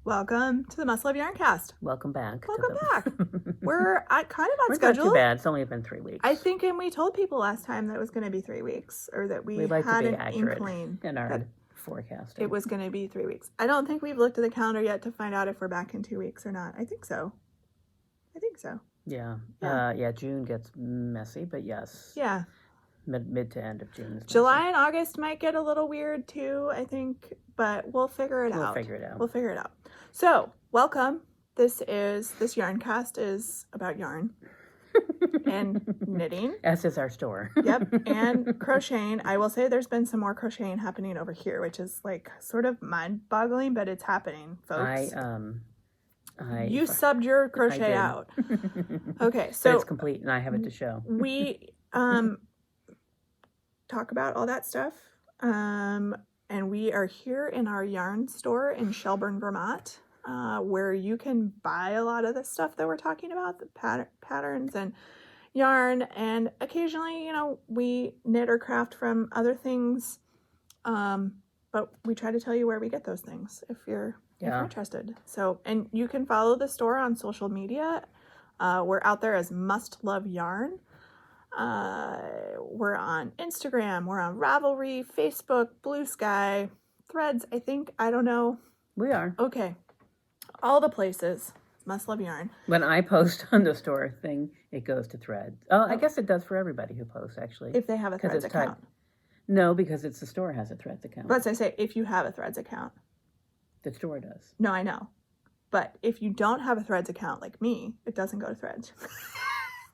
Welcome to the Muscle of Yarncast. Welcome back. Welcome back. We're kind of on schedule. Not too bad. It's only been 3 weeks. I think, and we told people last time that it was going to be 3 weeks, or that we like had to be an accurate inkling in our forecasting. it was going to be 3 weeks. I don't think we've looked at the calendar yet to find out if we're back in 2 weeks or not. I think so. Yeah. Yeah. June gets messy, but yes. Yeah. Mid to end of June is July messy. and August might get a little weird too, I think, but we'll figure it out. We'll figure it out. So, welcome. This Yarncast is about yarn and knitting. As is our store. Yep, and crocheting. I will say there's been some more crocheting happening over here, which is like sort of mind-boggling, but it's happening, folks. You subbed your crochet out. Okay, so but it's complete, and I have it to show. We talk about all that stuff, and we are here in our yarn store in Shelburne, Vermont. Where you can buy a lot of the stuff that we're talking about, the patterns and yarn, and occasionally, we knit or craft from other things, but we try to tell you where we get those things if you're interested. So, and you can follow the store on social media. We're out there as Must Love Yarn. We're on Instagram, we're on Ravelry, Facebook, Blue Sky, Threads, I don't know. We are. Okay. All the places. Must Love Yarn. When I post on the store thing, it goes to Threads. Oh, I guess it does for everybody who posts, actually. If they have a Threads account. No, because the store has a Threads account. But I say, if you have a Threads account. The store does. No, I know. But if you don't have a Threads account like me, it doesn't go to Threads.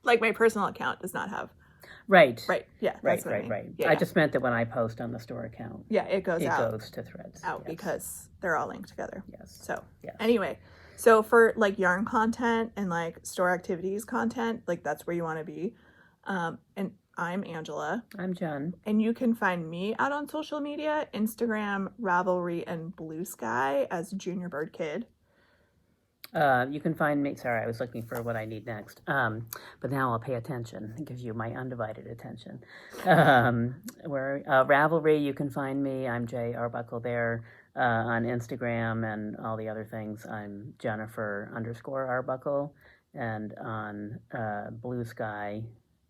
Like my personal account does not have. Right. Yeah. Right. Yeah. I just meant that when I post on the store account. Yeah, it goes to Threads. Because they're all linked together. Yes. So, yes. Anyway, so for like yarn content and like store activities content, like that's where you want to be. And I'm Angela. I'm Jen. And you can find me out on social media, Instagram, Ravelry, and Blue Sky as Junior Bird Kid. You can find me, sorry, I was looking for what I need next. But now I'll pay attention and give you my undivided attention. Ravelry, you can find me. I'm Jay Arbuckle there. On Instagram and all the other things, I'm Jennifer_Arbuckle. And on Blue Sky,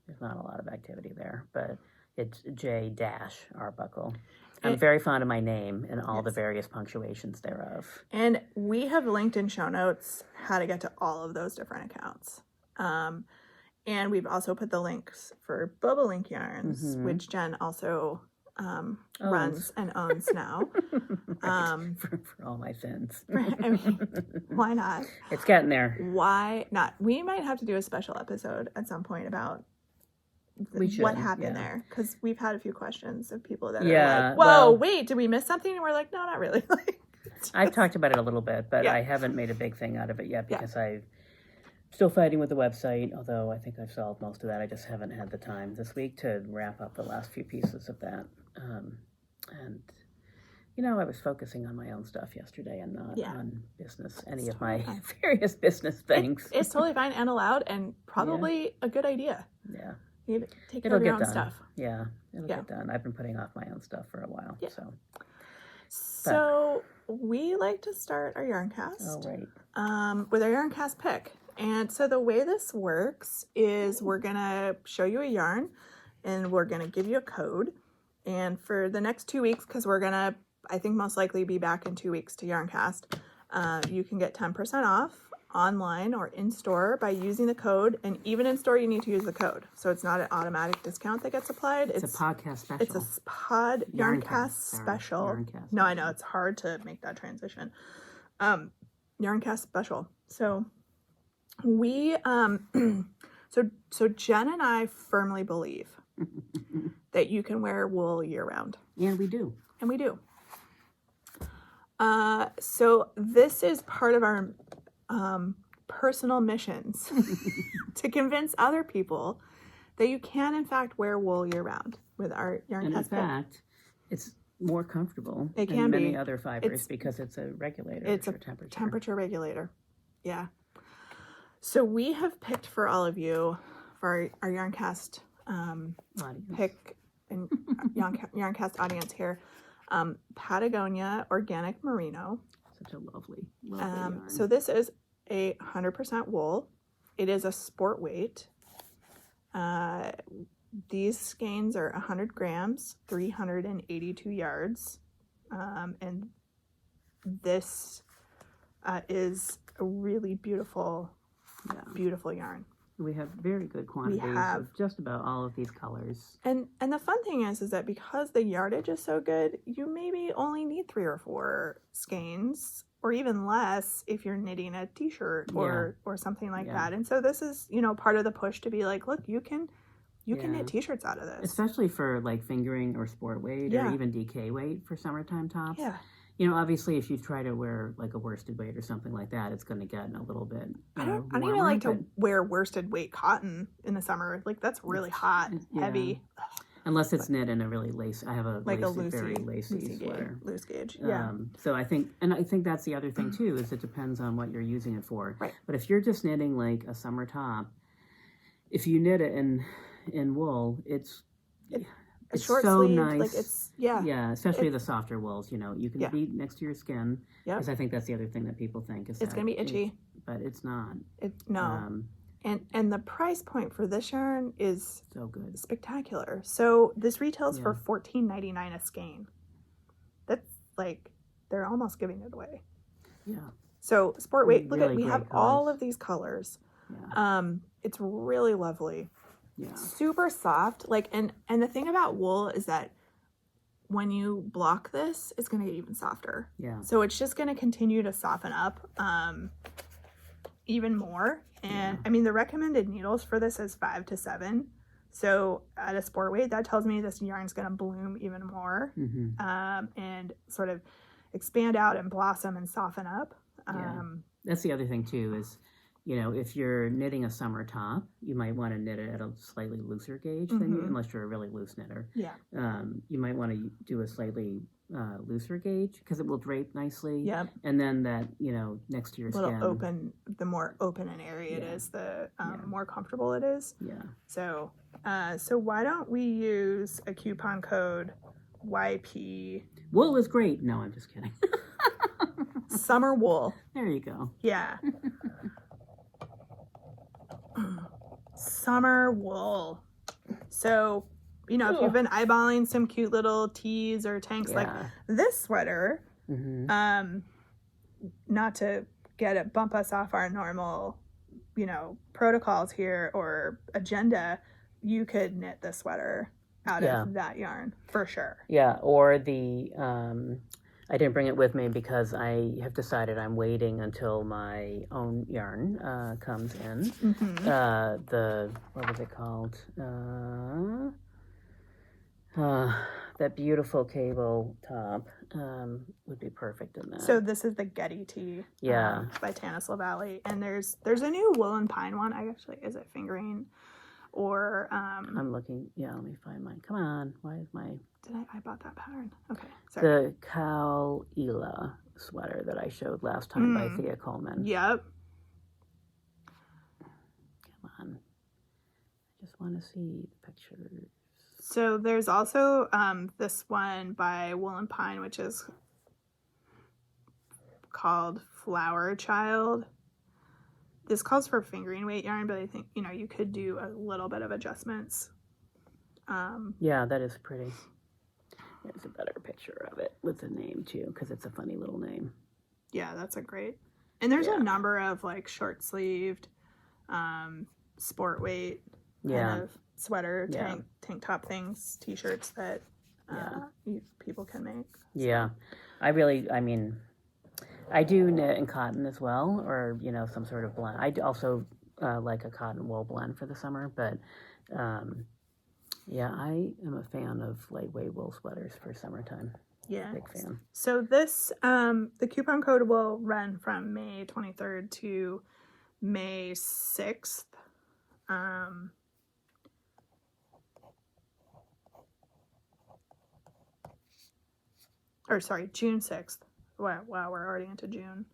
there's not a lot of activity there, but it's J-Arbuckle. I'm very fond of my name and all the various punctuations thereof. And we have linked in show notes how to get to all of those different accounts. And we've also put the links for Bobolink Yarns, which Jen also runs and owns now. For all my sins. I mean, why not? It's getting there. Why not? We might have to do a special episode at some point about what happened there, because we've had a few questions of people that are like, wait, did we miss something? And we're like, no, not really. I've talked about it a little bit, but I haven't made a big thing out of it yet because I'm still fighting with the website, although I think I've solved most of that. I just haven't had the time this week to wrap up the last few pieces of that. And I was focusing on my own stuff yesterday and not on business, of my various business things. It's totally fine and allowed and probably a good idea. Yeah. You take care of your own stuff. Yeah, it'll get done. I've been putting off my own stuff for a while. Yeah. So we like to start our Yarncast with our Yarncast pick. And so the way this works is we're going to show you a yarn and we're going to give you a code. And for the next 2 weeks, because we're going to, I think most likely be back in 2 weeks to Yarncast, you can get 10% off online or in store by using the code, and even in store you need to use the code, so it's not an automatic discount that gets applied. It's a podcast special. It's a Yarncast special. Yarncast. No, I know it's hard to make that transition. Yarncast special. So we so Jen and I firmly believe that you can wear wool year round. And we do. So this is part of our personal missions to convince other people that you can in fact wear wool year round with our Yarncast. And in fact, it's more comfortable than many other fibers because it's a regulator. It's a temperature regulator. Yeah. So we have picked for all of you for our Yarncast pick and Yarncast audience here, Patagonia Organic Merino. Such a lovely yarn. So this is 100% wool. It is a sport weight. These skeins are 100 grams, 382 yards. And this is a really beautiful yarn. We have very good quantities of just about all of these colors. And the fun thing is that because the yardage is so good, you maybe only need 3 or 4 skeins, or even less if you're knitting a t-shirt or something like that. And so this is, part of the push to be like, look, you can knit t-shirts out of this. Especially for like fingering or sport weight or even DK weight for summertime tops. Yeah. Obviously, if you try to wear like a worsted weight or something like that, it's going to get a little bit. I don't even like to wear worsted weight cotton in the summer. Like that's really hot, heavy. Unless it's knit in a really lacy. I have a very lacy sweater, loose gauge. Yeah. So I think that's the other thing too, is it depends on what you're using it for. Right. But if you're just knitting like a summer top, if you knit it in wool, it's short so sleeved, nice. Like it's especially the softer wools. You can be next to your skin. Yeah, because I think that's the other thing that people think is it's gonna be itchy, but it's not. And the price point for this yarn is so good, spectacular. So this retails for $14.99 a skein. That's like they're almost giving it away. Yeah. So sport weight. Really look at we have colors. all of these colors. Yeah. It's really lovely. Yeah. Super soft. Like and the thing about wool is that when you block this, it's going to get even softer. Yeah. So it's just going to continue to soften up even more. And I mean, the recommended needles for this is 5 to 7. So at a sport weight, that tells me this yarn's going to bloom even more and sort of expand out and blossom and soften up. That's the other thing too is, if you're knitting a summer top, you might want to knit it at a slightly looser gauge than you, unless you're a really loose knitter. Yeah. You might want to do a slightly looser gauge because it will drape nicely. Yep. And then that, next to your skin. Open, the more open an area it is, the more comfortable it is. Yeah. So why don't we use a coupon code YP? Wool is great. No, I'm just kidding. Summer wool. There you go. Yeah. Summer wool. So, if you've been eyeballing some cute little tees or tanks like this sweater, not to bump us off our normal, protocols here or agenda, you could knit the sweater out of that yarn for sure. Yeah, or the I didn't bring it with me because I have decided I'm waiting until my own yarn comes in. What was it called? That beautiful cable top would be perfect in that. So this is the Getty Tee by Tanisla Valley. And there's a new Wool & Pine one. Is it fingering? Or I'm looking. Yeah, let me find mine. Come on. Why is my... I bought that pattern. Okay, sorry. The Cal Ela sweater that I showed last time by Thea Coleman. Yep. Come on. I just want to see the pictures. So there's also this one by Wool & Pine, which is called Flower Child. This calls for fingering weight yarn, but I think, you could do a little bit of adjustments. Yeah, that is pretty. There's a better picture of it with the name too, because it's a funny little name. Yeah, that's a great. And there's a number of like short sleeved, sport weight kind of sweater, tank top things, t-shirts that people can make. Yeah, I do knit in cotton as well, or some sort of blend. I also like a cotton wool blend for the summer, but I am a fan of lightweight wool sweaters for summertime. Yeah, big fan. So this the coupon code will run from May 23rd to May 6th. June 6th. Wow, we're already into June.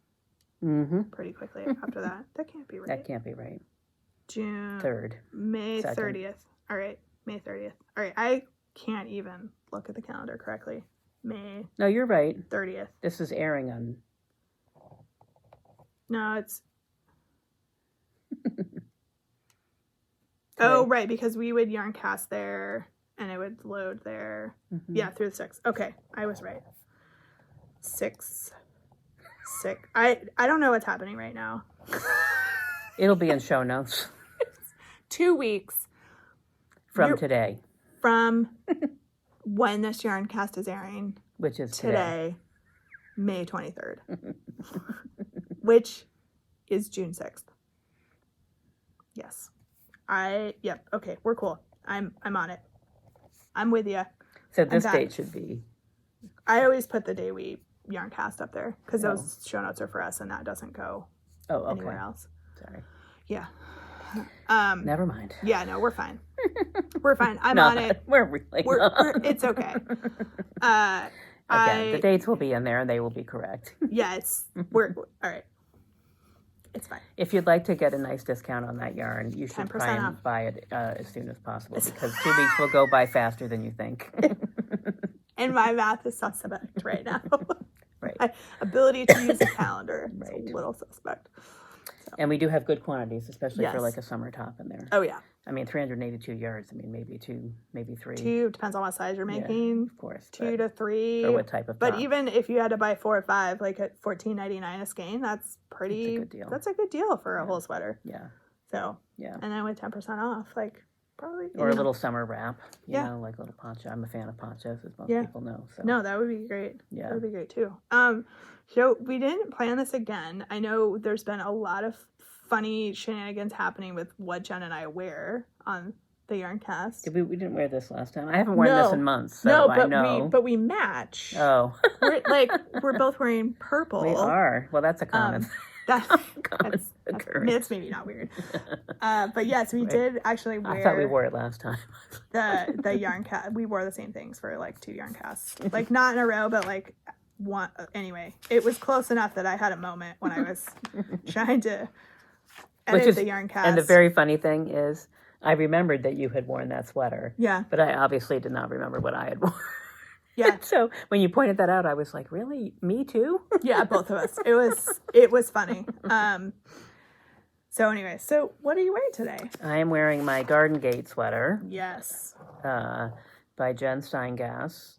Pretty quickly after that. That can't be right. That can't be right. June 3rd. May 30th. All right, May 30th. All right, I can't even look at the calendar correctly. No, you're right. 30th. This is airing on No, it's... Oh, right, because we would yarn cast there, and it would load there. Mm-hmm. Yeah, through the 6. Okay, I was right. 6. I don't know what's happening right now. It'll be in show notes. 2 weeks from today. From when this yarn cast is airing. Which is today. May 23rd. Which is June 6th. Yes. Yep. Okay, we're cool. I'm on it. I'm with you. So this date should be... I always put the day we yarn cast up there because those show notes are for us and that doesn't go anywhere else. Sorry. Yeah. Never mind. Yeah, no, we're fine. We're fine. I'm on it. We're really not. It's okay. Again, the dates will be in there and they will be correct. Yeah, we're all right. It's fine. If you'd like to get a nice discount on that yarn, you should 10% try and off. buy it as soon as possible because 2 weeks will go by faster than you think. And my math is suspect right now. Right. My ability to use a calendar is a little suspect. So. And we do have good quantities, especially for like a summer top in there. Oh, yeah. I mean, 382 yards. I mean, maybe 2, maybe 3. 2, depends on what size you're making. Of course. 2 to 3. Or what type of top. But even if you had to buy 4 or 5, like at $14.99 a skein, that's pretty... That's a good deal. That's a good deal for a whole sweater. Yeah. So, and then with 10% off, like, probably... Or a little summer wrap, you Yeah. know, like a little poncho. I'm a fan of ponchos, as most people know. So. No, that would be great. Yeah. That would be great, too. So, we didn't plan this again. I know there's been a lot of funny shenanigans happening with what Jen and I wear on the yarn cast. Did we didn't wear this last time. I haven't worn this in months, so but I know. we match. Oh. we're both wearing purple. We are. Well, that's a common. That's maybe not weird. But yes, we did actually wear. I thought we wore it last time. the yarn cast. We wore the same things for like 2 yarn casts, like not in a row, but like one. Anyway, it was close enough that I had a moment when I was trying to edit the yarn cast. And the very funny thing is, I remembered that you had worn that sweater. Yeah. But I obviously did not remember what I had worn. Yeah. So when you pointed that out, I was like, really? Me too? Yeah, both of us. It was funny. So anyway, so what are you wearing today? I am wearing my Garden Gate sweater. Yes. By Jen Steingass.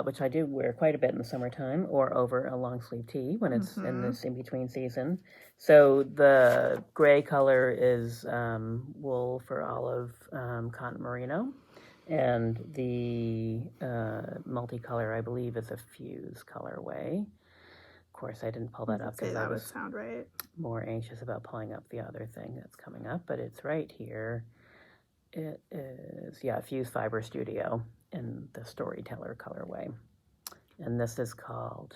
Which I do wear quite a bit in the summertime or over a long sleeve tee when it's in this in between season. So the gray color is wool for olive cotton merino, and the multicolor I believe is a fuse colorway. Of course, I didn't pull that up because I was sound right. more anxious about pulling up the other thing that's coming up, but it's right here. It is Fuse Fiber Studio in the Storyteller colorway. And this is called,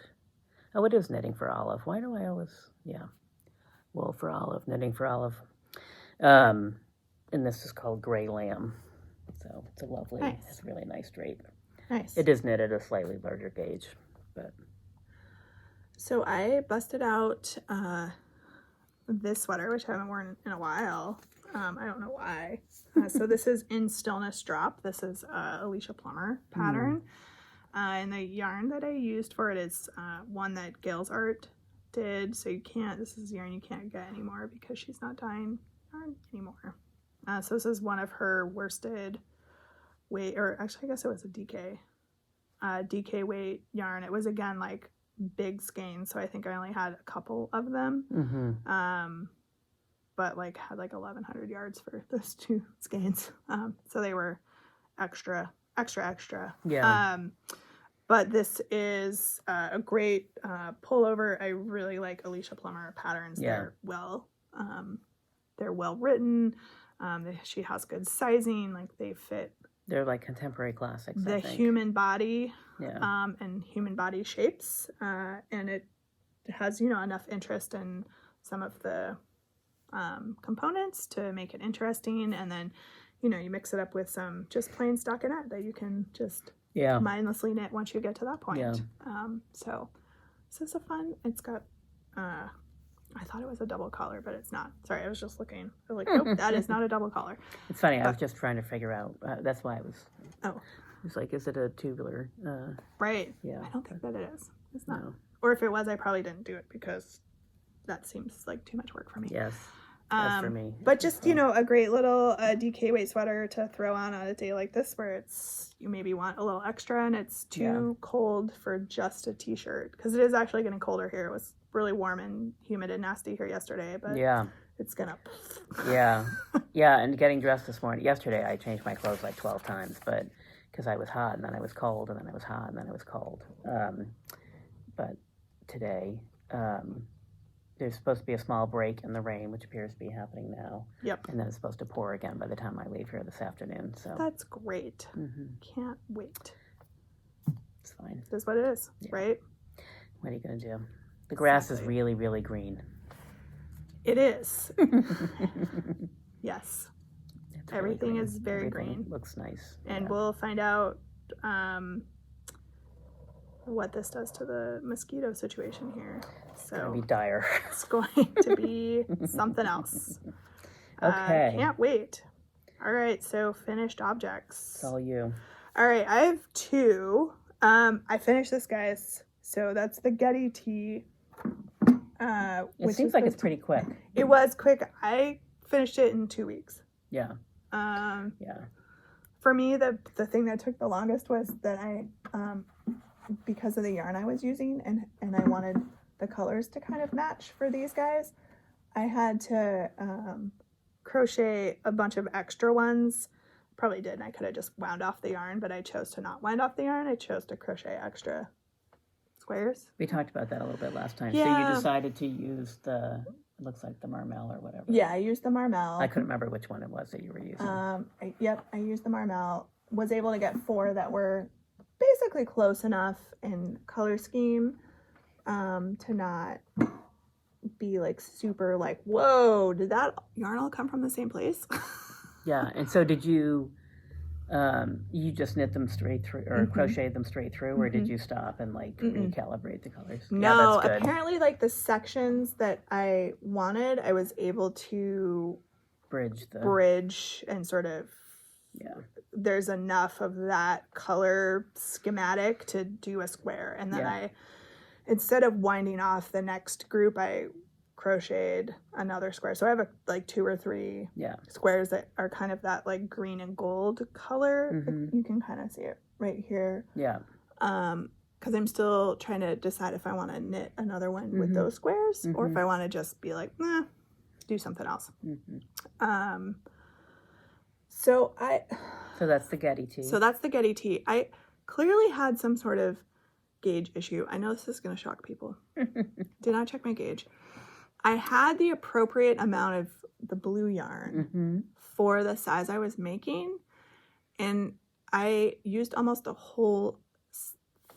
it is Knitting for Olive. Why do I always, Wool for Olive, Knitting for Olive. And this is called Gray Lamb. So it's a lovely, it's a really nice drape. Nice. It is knitted a slightly larger gauge, but. So I busted out this sweater, which I haven't worn in a while. I don't know why. So this is in Stillness Drop. This is Alicia Plummer pattern. And the yarn that I used for it is one that Gail's Art did. So this is yarn you can't get anymore because she's not dyeing yarn anymore. So this is one of her worsted weight, or actually I guess it was a DK weight yarn. It was again like big skeins. So I think I only had a couple of them. But like had like 1,100 yards for those 2 skeins. So they were extra. Yeah. But this is a great pullover. I really like Alicia Plummer patterns. Yeah. They're well written. She has good sizing. Like they fit. They're like contemporary classics. The human body. Yeah. And human body shapes. And it has enough interest in some of the components to make it interesting, and then you mix it up with some just plain stockinette that you can just mindlessly knit once you get to that point. So this is it's got I thought it was a double collar, but it's not. Sorry, I was just looking. I was like, nope, that is not a double collar. It's funny, I was just trying to figure out, that's why I was, oh, it's like, is it a tubular? Right. Yeah. I don't think that it is. It's not. No. Or if it was, I probably didn't do it because that seems like too much work for me. Yes. As for me. But just, you know, a great little DK weight sweater to throw on a day like this where it's, you maybe want a little extra and it's too cold for just a t-shirt. Because it is actually getting colder here. It was really warm and humid and nasty here yesterday. But it's going to... Yeah. And getting dressed yesterday, I changed my clothes like 12 times. But because I was hot and then I was cold and then I was hot and then I was cold. But today... there's supposed to be a small break in the rain, which appears to be happening now. Yep. And then it's supposed to pour again by the time I leave here this afternoon. So that's great. Can't wait. It's fine. That's what it is, right? What are you going to do? The grass is really, really green. It is. Yes. It's Everything really is very Everything green. Looks nice. And we'll find out what this does to the mosquito situation here. So It's going to be dire. It's going to be something else. Okay. Can't wait. All right, so finished objects. It's all you. All right, I have two. I finished this, guys. So that's the Getty tee. It seems like it's pretty quick. It was quick. I finished it in 2 weeks. Yeah. For me, the thing that took the longest was that I, because of the yarn I was using and I wanted the colors to kind of match for these guys, I had to crochet a bunch of extra ones. Probably did, and I could have just wound off the yarn, but I chose to not wind off the yarn. I chose to crochet extra squares. We talked about that a little bit last time. Yeah. So you decided to use it looks like the Marmel or whatever. Yeah, I used the Marmel. I couldn't remember which one it was that you were using. I used the Marmel. Was able to get 4 that were basically close enough in color scheme to not be like super like, whoa, did that yarn all come from the same place? Yeah, and so did you you just knit them straight through or crocheted them straight through, or did you stop and like recalibrate the colors? No, apparently like the sections that I wanted, I was able to bridge and sort of there's enough of that color schematic to do a square. And then I, instead of winding off the next group, I crocheted another square. So I have like 2 or 3 squares that are kind of that like green and gold color. You can kind of see it right here. Yeah. Because I'm still trying to decide if I want to knit another one with those squares or if I want to just be like, nah, do something else. So that's the Getty tee. So that's the Getty tee. I clearly had some sort of gauge issue. I know this is going to shock people. Did not check my gauge. I had the appropriate amount of the blue yarn for the size I was making, and I used almost a whole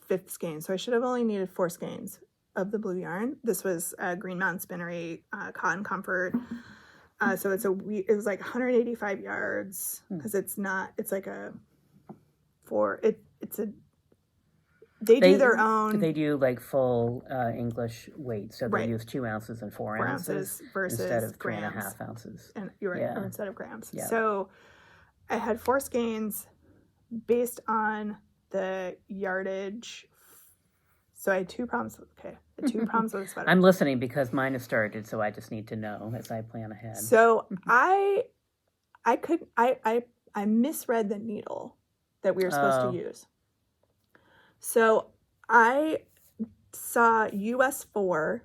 5th skein. So I should have only needed 4 skeins of the blue yarn. This was Green Mountain Spinnery Cotton Comfort. So it was like 185 yards because it's like they do their own. They do like full English weight, so they use 2 ounces and 4 ounces versus instead of grams. 3.5 ounces. And you're right, or instead of grams. Yeah. So I had 4 skeins based on the yardage. So I had 2 problems. Okay, the 2 problems with the sweater. I'm listening because mine has started, so I just need to know as I plan ahead. So I misread the needle that we were supposed to use. So I saw US 4,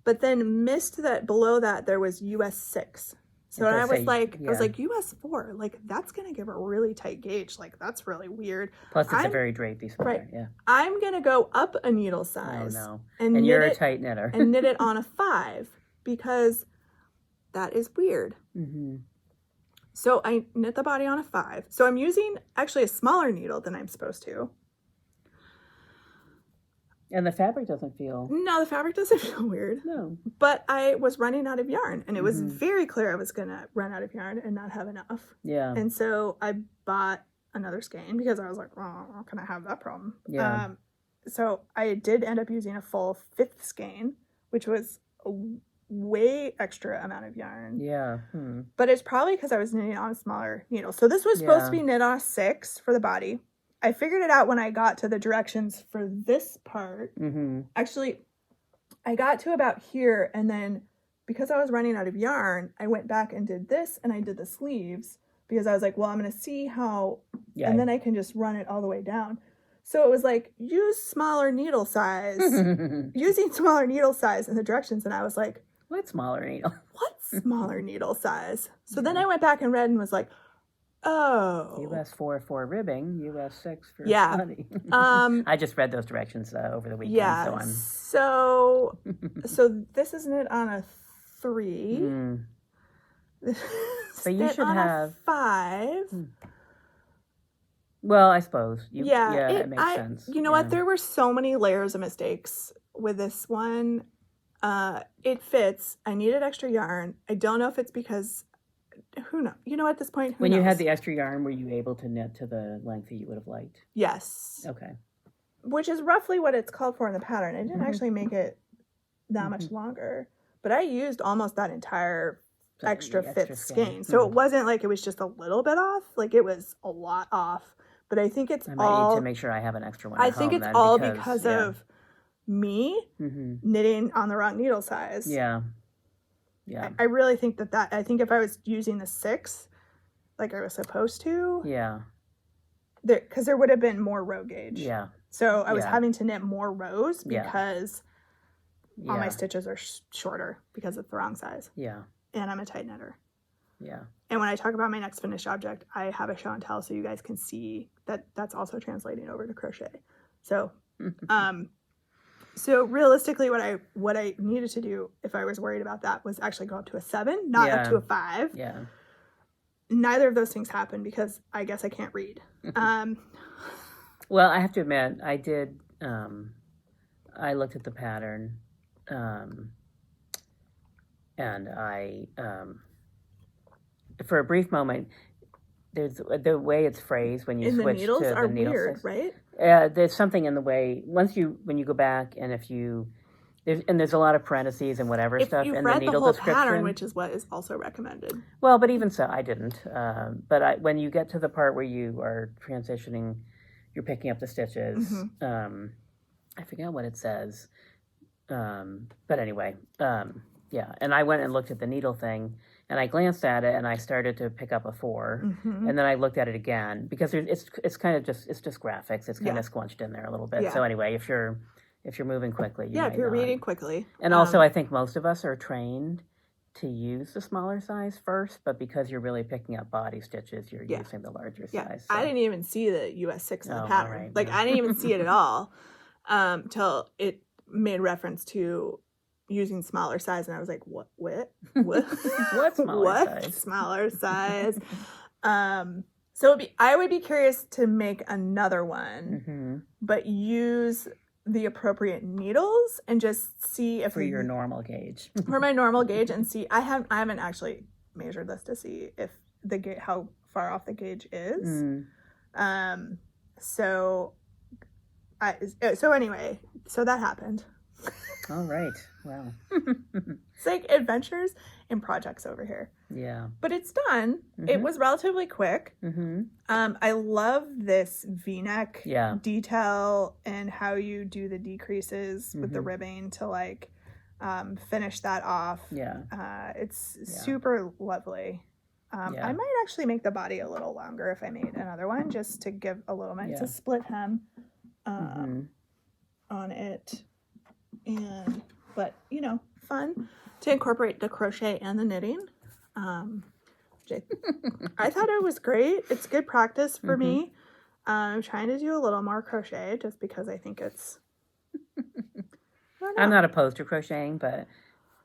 but then missed that below that there was US 6. So I was like, US 4, like that's gonna give a really tight gauge. Like that's really weird. Plus, it's a very drapey sweater. Right. Yeah. I'm gonna go up a needle size. Oh no! And you're a tight knitter. And knit it on a 5 because that is weird. So I knit the body on a 5. So I'm using actually a smaller needle than I'm supposed to. And the fabric doesn't feel... No, the fabric doesn't feel weird. No. But I was running out of yarn, and it was very clear I was going to run out of yarn and not have enough. Yeah. And so I bought another skein because I was like, oh, how can I have that problem? Yeah. So I did end up using a full 5th skein, which was a way extra amount of yarn. Yeah. But it's probably because I was knitting on a smaller needle. So this was supposed to be knit on a 6 for the body. I figured it out when I got to the directions for this part. Mm-hmm. Actually, I got to about here, and then because I was running out of yarn, I went back and did this, and I did the sleeves because I was like, well, I'm going to see how, and then I can just run it all the way down. So it was like, use smaller needle size, using smaller needle size in the directions, and I was like, what smaller needle? What smaller needle size? So then I went back and read and was like, oh. US 4 for ribbing, US 6 for Yeah. slutty. I just read those directions over the weekend. Yeah. So so this is knit on a 3. Mm. But you should have a 5. Well, I suppose. It makes sense. You know what? There were so many layers of mistakes with this one. It fits. I needed extra yarn. I don't know if it's because, who knows? You know, at this point, who knows? When you had the extra yarn, were you able to knit to the length that you would have liked? Yes. Okay. Which is roughly what it's called for in the pattern. I didn't actually make it that much longer, but I used almost that entire extra fit skein. So it wasn't like it was just a little bit off. Like it was a lot off. But I think it's I might need to make sure I have an extra one. I think it's all because of me knitting on the wrong needle size. Yeah. I really think that I think if I was using the 6 like I was supposed to. Yeah. Because there would have been more row gauge. Yeah. So I was having to knit more rows because all my Yeah. stitches are shorter because it's the wrong size. Yeah. And I'm a tight knitter. Yeah. And when I talk about my next finished object, I have a show and tell so you guys can see that that's also translating over to crochet. So, so realistically, what I needed to do if I was worried about that was actually go up to a 7, not up to a 5. Yeah. Neither of those things happened because I guess I can't read. Well, I have to admit, I did. I looked at the pattern, and I, for a brief moment, there's the way it's phrased when you and switch the needles to the are needle weird, size. right? There's something in the way when you go back and if you there's a lot of parentheses and whatever stuff in the needle description. Pattern, which is what is also recommended. Well, but even so, I didn't. But when you get to the part where you are transitioning, you're picking up the stitches. I forget what it says. But anyway, yeah. And I went and looked at the needle thing, and I glanced at it, and I started to pick up a 4, and then I looked at it again because it's kind of just graphics. It's kind of squunched in there a little bit. So anyway, if you're moving quickly, if you're reading quickly, and also I think most of us are trained to use the smaller size first, but because you're really picking up body stitches, you're using the larger size. So. I didn't even see the US 6 in the pattern. Right, like I didn't even see it at all till it made reference to using smaller size, and I was like, what what smaller size? Smaller size. So I would be curious to make another one, but use the appropriate needles and just see if for your normal gauge. For my normal gauge, and see I haven't actually measured this to see if how far off the gauge is. So anyway, so that happened. All right. Wow. It's like adventures and projects over here. Yeah. But it's done. It was relatively quick. I love this V-neck detail and how you do the decreases with the ribbing to like finish that off. Yeah. It's super lovely. I might actually make the body a little longer if I made another one just to give a little bit. It's a split hem on it. But you know, fun to incorporate the crochet and the knitting. I thought it was great. It's good practice for me. I'm trying to do a little more crochet just because I think it's I'm not opposed to crocheting, but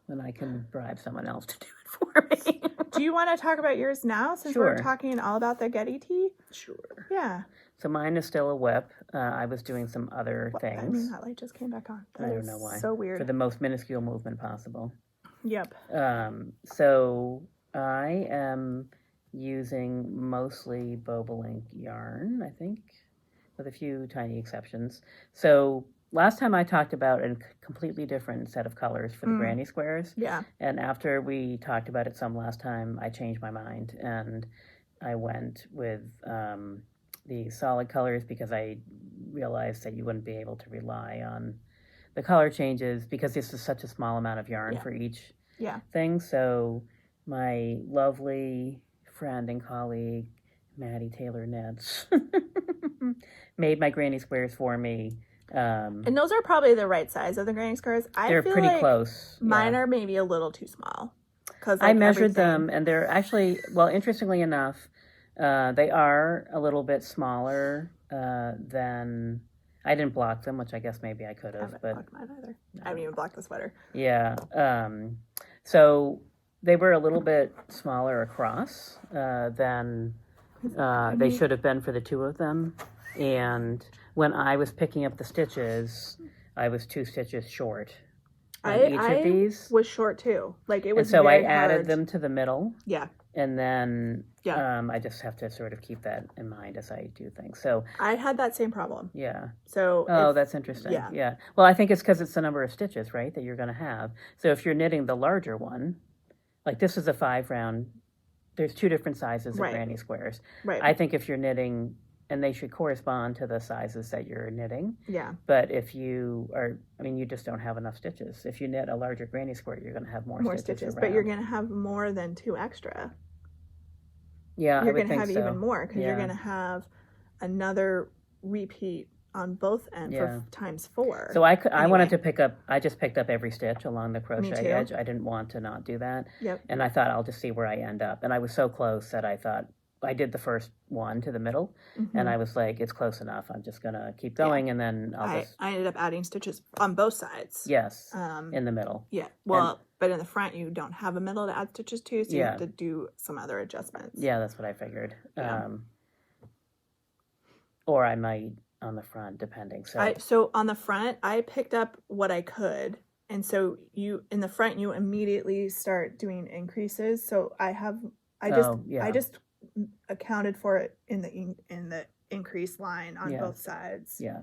when I can bribe someone else to do it for me. Do you want to talk about yours now since we're talking all about the Getty tee? Sure. Yeah. So mine is still a whip. I was doing some other things. I mean, that light just came back on. I don't know why. So weird. For the most minuscule movement possible. Yep. So I am using mostly Bobolink yarn, I think, with a few tiny exceptions. So last time I talked about a completely different set of colors for the granny squares. Yeah. And after we talked about it some last time, I changed my mind and I went with the solid colors because I realized that you wouldn't be able to rely on the color changes because this is such a small amount of yarn for each thing. So my lovely friend and colleague, Maddie Taylor Knits, made my granny squares for me. And those are probably the right size of the granny squares. They're feel pretty like close. Mine are maybe a little too small. Because I measured them, and they're actually, well, interestingly enough, they are a little bit smaller than. I didn't block them, which I guess maybe I could have. I haven't blocked mine either. No. I haven't even blocked the sweater. Yeah. So they were a little bit smaller across than they should have been for the two of them. And when I was picking up the stitches, I was 2 stitches short on each of these. Was short too. Like it was. And so I very added hard. them to the middle. Yeah. And then I just have to sort of keep that in mind as I do things. So I had that same problem. Yeah. So that's interesting. Yeah. Yeah. Well, I think it's because it's the number of stitches, right, that you're going to have. So if you're knitting the larger one, like this is a 5 round. There's 2 different sizes of granny squares. Right. I think if you're knitting, and they should correspond to the sizes that you're knitting. Yeah. But if you are, I mean, you just don't have enough stitches. If you knit a larger granny square, you're going to have more stitches but you're going to have more than 2 extra. Yeah, you're going to have even more because you're going to have another repeat on both ends for times 4. So I wanted to pick up. I just picked up every stitch along the crochet Me too. edge. I didn't want to not do that. Yep. And I thought I'll just see where I end up. And I was so close that I thought I did the first one to the middle, and I was like, it's close enough. I'm just gonna keep going, and then I ended up adding stitches on both sides. Yes. In the middle. Yeah. Well, but in the front you don't have a middle to add stitches to, so you have to do some other adjustments. Yeah, that's what I figured. Yeah. Or I might on the front, depending. So on the front, I picked up what I could, and so in the front you immediately start doing increases. So I just accounted for it in the increase line on both sides. Yeah.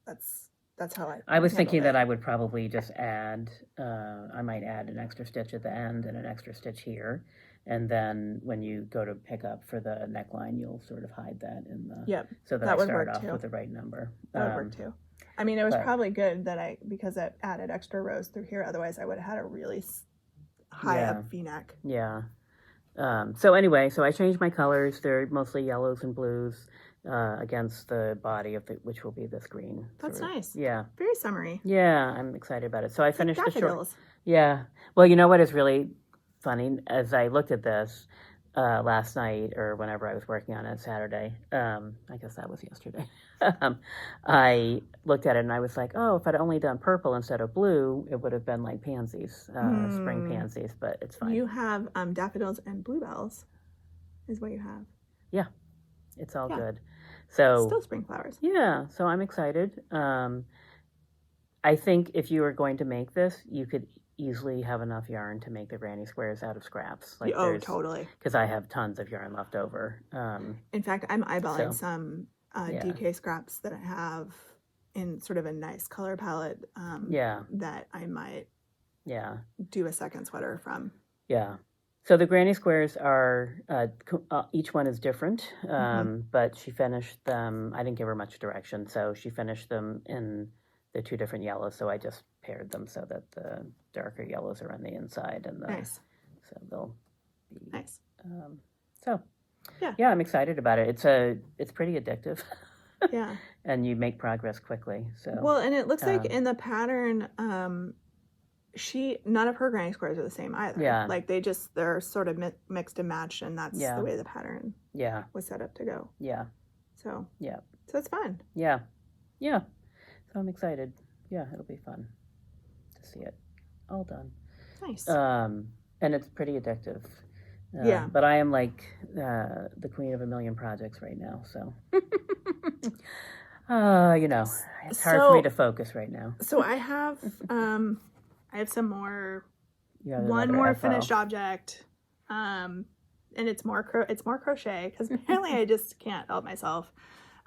That's how I was thinking that I would probably just add I might add an extra stitch at the end and an extra stitch here, and then when you go to pick up for the neckline you'll sort of hide that in the so that I start off with the right number. That would work too. I mean, it was probably good that because I added extra rows through here, otherwise I would have had a really high up v-neck. Yeah. So anyway, so I changed my colors. They're mostly yellows and blues against the body of which will be this green. That's nice. Yeah. Very summery. Yeah, I'm excited about it. So I finished the short. Daffodils. Yeah. Well, you know what is really funny? As I looked at this last night or whenever I was working on it Saturday, I guess that was yesterday. I looked at it and I was like, oh, if I'd only done purple instead of blue, it would have been like pansies, spring pansies, but it's fine. You have daffodils and bluebells is what you have. Yeah, it's all good. So still spring flowers. Yeah, so I'm excited. I think if you were going to make this, you could easily have enough yarn to make the granny squares out of scraps. Like Totally. Because I have tons of yarn left over. In fact, I'm eyeballing some DK scraps that I have in sort of a nice color palette that I might do a second sweater from. Yeah. So the granny squares are, each one is different, but she finished them, I didn't give her much direction, so she finished them in the 2 different yellows, so I just paired them so that the darker yellows are on the inside, and so they'll be nice. I'm excited about it. It's pretty addictive. Yeah. And you make progress quickly. So well, and it looks like in the pattern, none of her granny squares are the same either. Yeah. Like they're sort of mixed and matched, and that's the way the pattern was set up to go. Yeah. So yeah. So it's fun. Yeah. Yeah. So I'm excited. Yeah, it'll be fun to see it all done. Nice. And it's pretty addictive. But I am like the queen of a million projects right now, so it's hard for me to focus right now. So I have some more. One more finished object, and it's more crochet because apparently I just can't help myself.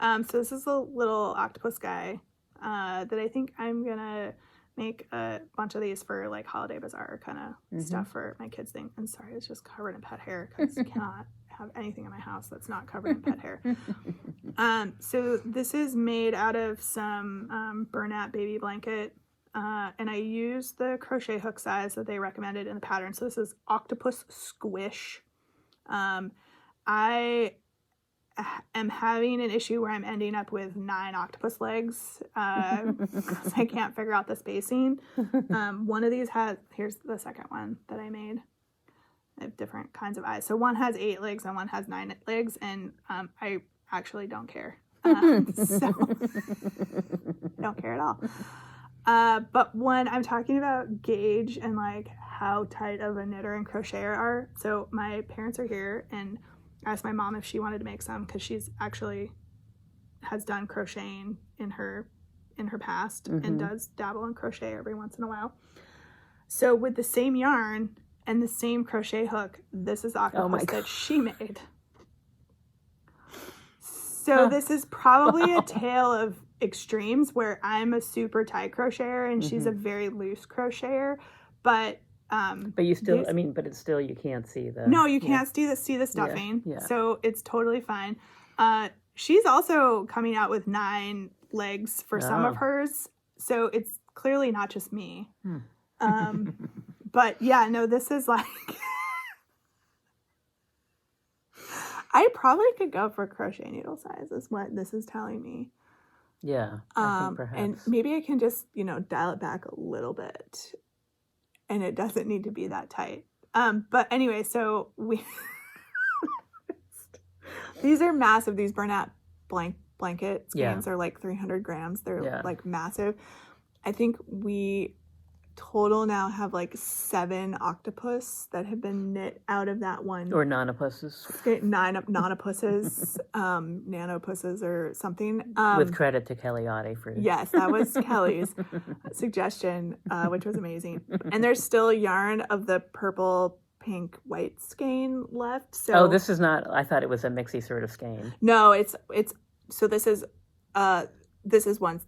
So this is a little octopus guy that I think I'm gonna make a bunch of these for like holiday bazaar kind of stuff for my kids thing. And sorry, it's just covered in pet hair because you cannot have anything in my house that's not covered in pet hair. So this is made out of some Bernat baby blanket. And I used the crochet hook size that they recommended in the pattern. So this is Octopus Squish. I am having an issue where I'm ending up with 9 octopus legs because I can't figure out the spacing. One of these has, here's the second one that I made. I have different kinds of eyes. So one has 8 legs and one has 9 legs, and I actually don't care. So don't care at all. But when I'm talking about gauge and like how tight of a knitter and crocheter are, so my parents are here, and I asked my mom if she wanted to make some because she's actually has done crocheting in her past and does dabble in crochet every once in a while. So with the same yarn and the same crochet hook, this is the octopus that she made. So this is probably a tale of extremes where I'm a super tight crocheter and she's a very loose crocheter, but you still, but it's still, you can't see the... No, you can't see the stuffing, so it's totally fine. She's also coming out with 9 legs for some of hers, so it's clearly not just me. But yeah, no, this is like... I probably could go for crochet needle size is what this is telling me. Yeah, I think perhaps. And maybe I can just, dial it back a little bit. And it doesn't need to be that tight. But anyway, so these are massive. These Bernat blanket skeins are like 300 grams. They're like massive. I think we total now have like 7 octopus that have been knit out of that one. Or nonopusses. 9 nonopusses, nanopusses or something. With credit to Kelly Otte for... Yes, that was Kelly's suggestion, which was amazing. And there's still yarn of the purple, pink, white skein left. So this is not... I thought it was a mixy sort of skein. No, it's so this is one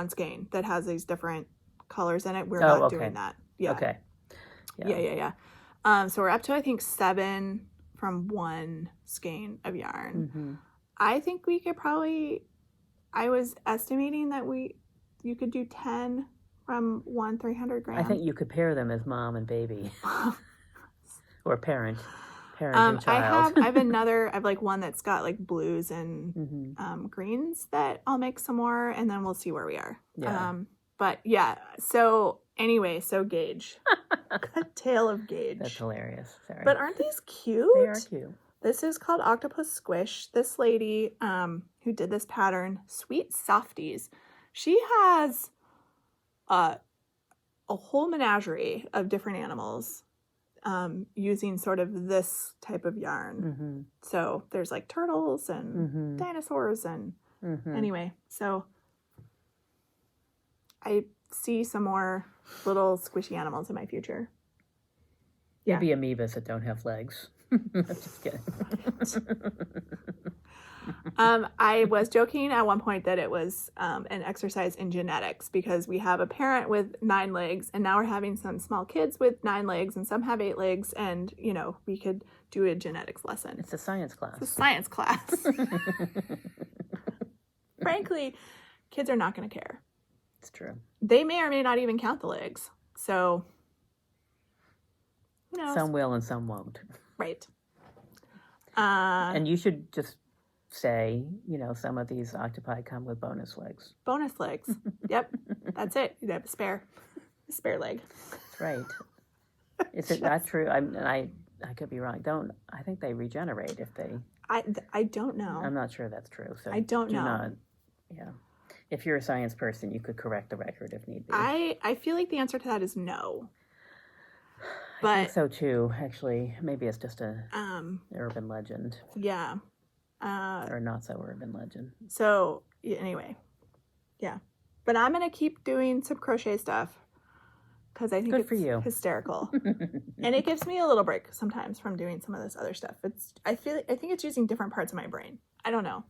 skein that has these different colors in it. We're not doing that. Yeah. Okay. Yeah. So we're up to, I think, 7 from one skein of yarn. I think we could probably... I was estimating that you could do 10 from one 300 gram. I think you could pair them as mom and baby. Or parent and child. I have like one that's got like blues and greens that I'll make some more, and then we'll see where we are. Yeah. But yeah, so anyway, so gauge. A tale of gauge. That's hilarious. Sorry. But aren't these cute? They are cute. This is called Octopus Squish. This lady who did this pattern, Sweet Softies, she has a whole menagerie of different animals using sort of this type of yarn. So there's like turtles and dinosaurs and anyway, so I see some more little squishy animals in my future. Yeah. Maybe amoebas that don't have legs. I'm just kidding. I was joking at one point that it was an exercise in genetics because we have a parent with 9 legs and now we're having some small kids with 9 legs and some have 8 legs and, we could do a genetics lesson. It's a science class. It's a science class. Frankly, kids are not going to care. It's true. They may or may not even count the legs. So, who knows? Some will and some won't. Right. And you should just say, some of these octopi come with bonus legs. Bonus legs. Yep. That's it. You have a spare leg. That's right. Is it not true? I could be wrong. I think they regenerate if they... I don't know. I'm not sure that's true. So I don't know. Not, yeah. If you're a science person, you could correct the record if need be. I feel like the answer to that is no. But I think so too, actually. Maybe it's just a urban legend. Yeah. Or not so urban legend. So, anyway. Yeah. But I'm going to keep doing some crochet stuff because I think it's hysterical. And it gives me a little break sometimes from doing some of this other stuff. I think it's using different parts of my brain. I don't know.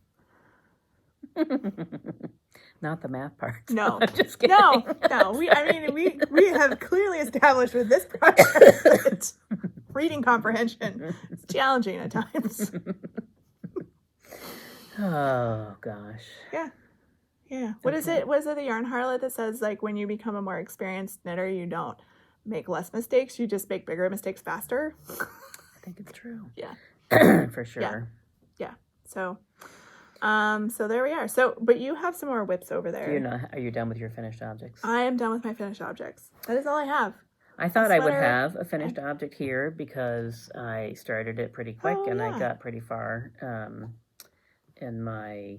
Not the math part. No. I'm just kidding. No. We have clearly established with this project that reading comprehension is challenging at times. Oh gosh. Yeah. What is it? Was it the yarn harlot that says like when you become a more experienced knitter, you don't make less mistakes, you just make bigger mistakes faster? I think it's true. Yeah. For sure. Yeah. So there we are. So, but you have some more whips over there. Are you done with your finished objects? I am done with my finished objects. That is all I have. I thought I would have a finished object here because I started it pretty quick and I got pretty far in my...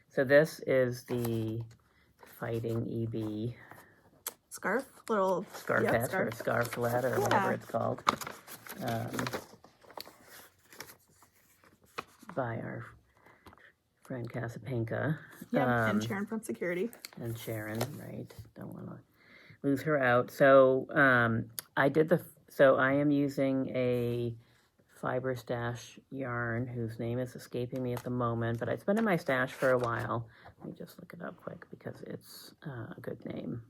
so this is the Fighting EB scarf hat or scarflet or whatever it's called. By our friend Casapinka. And Sharon from Security. And Sharon, right. Don't want to lose her out. So I am using a Fiber Stash yarn whose name is escaping me at the moment, but it's been in my stash for a while. Let me just look it up quick because it's a good name.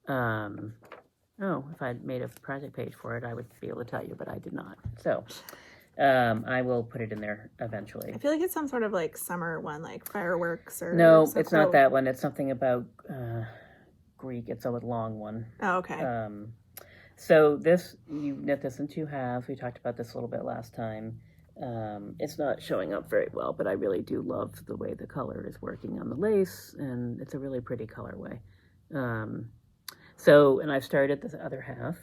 If I'd made a project page for it, I would be able to tell you, but I did not. So I will put it in there eventually. I feel like it's some sort of like summer one, like fireworks or... No, it's not that one. It's something about Greek. It's a long one. Oh, okay. So you knit this in 2 halves. We talked about this a little bit last time. It's not showing up very well, but I really do love the way the color is working on the lace, and it's a really pretty colorway. And I've started this other half.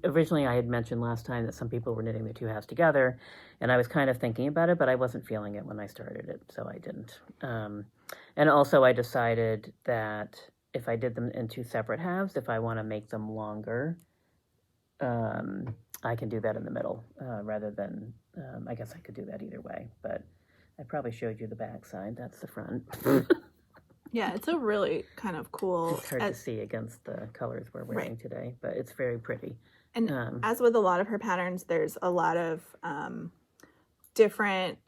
Originally I had mentioned last time that some people were knitting the 2 halves together, and I was kind of thinking about it, but I wasn't feeling it when I started it, so I didn't. And also I decided that if I did them in 2 separate halves, if I want to make them longer, I can do that in the middle rather than, I guess I could do that either way, but I probably showed you the back side. That's the front. Yeah, it's a really kind of cool... It's hard to see against the colors we're wearing today, but it's very pretty. And as with a lot of her patterns, there's a lot of different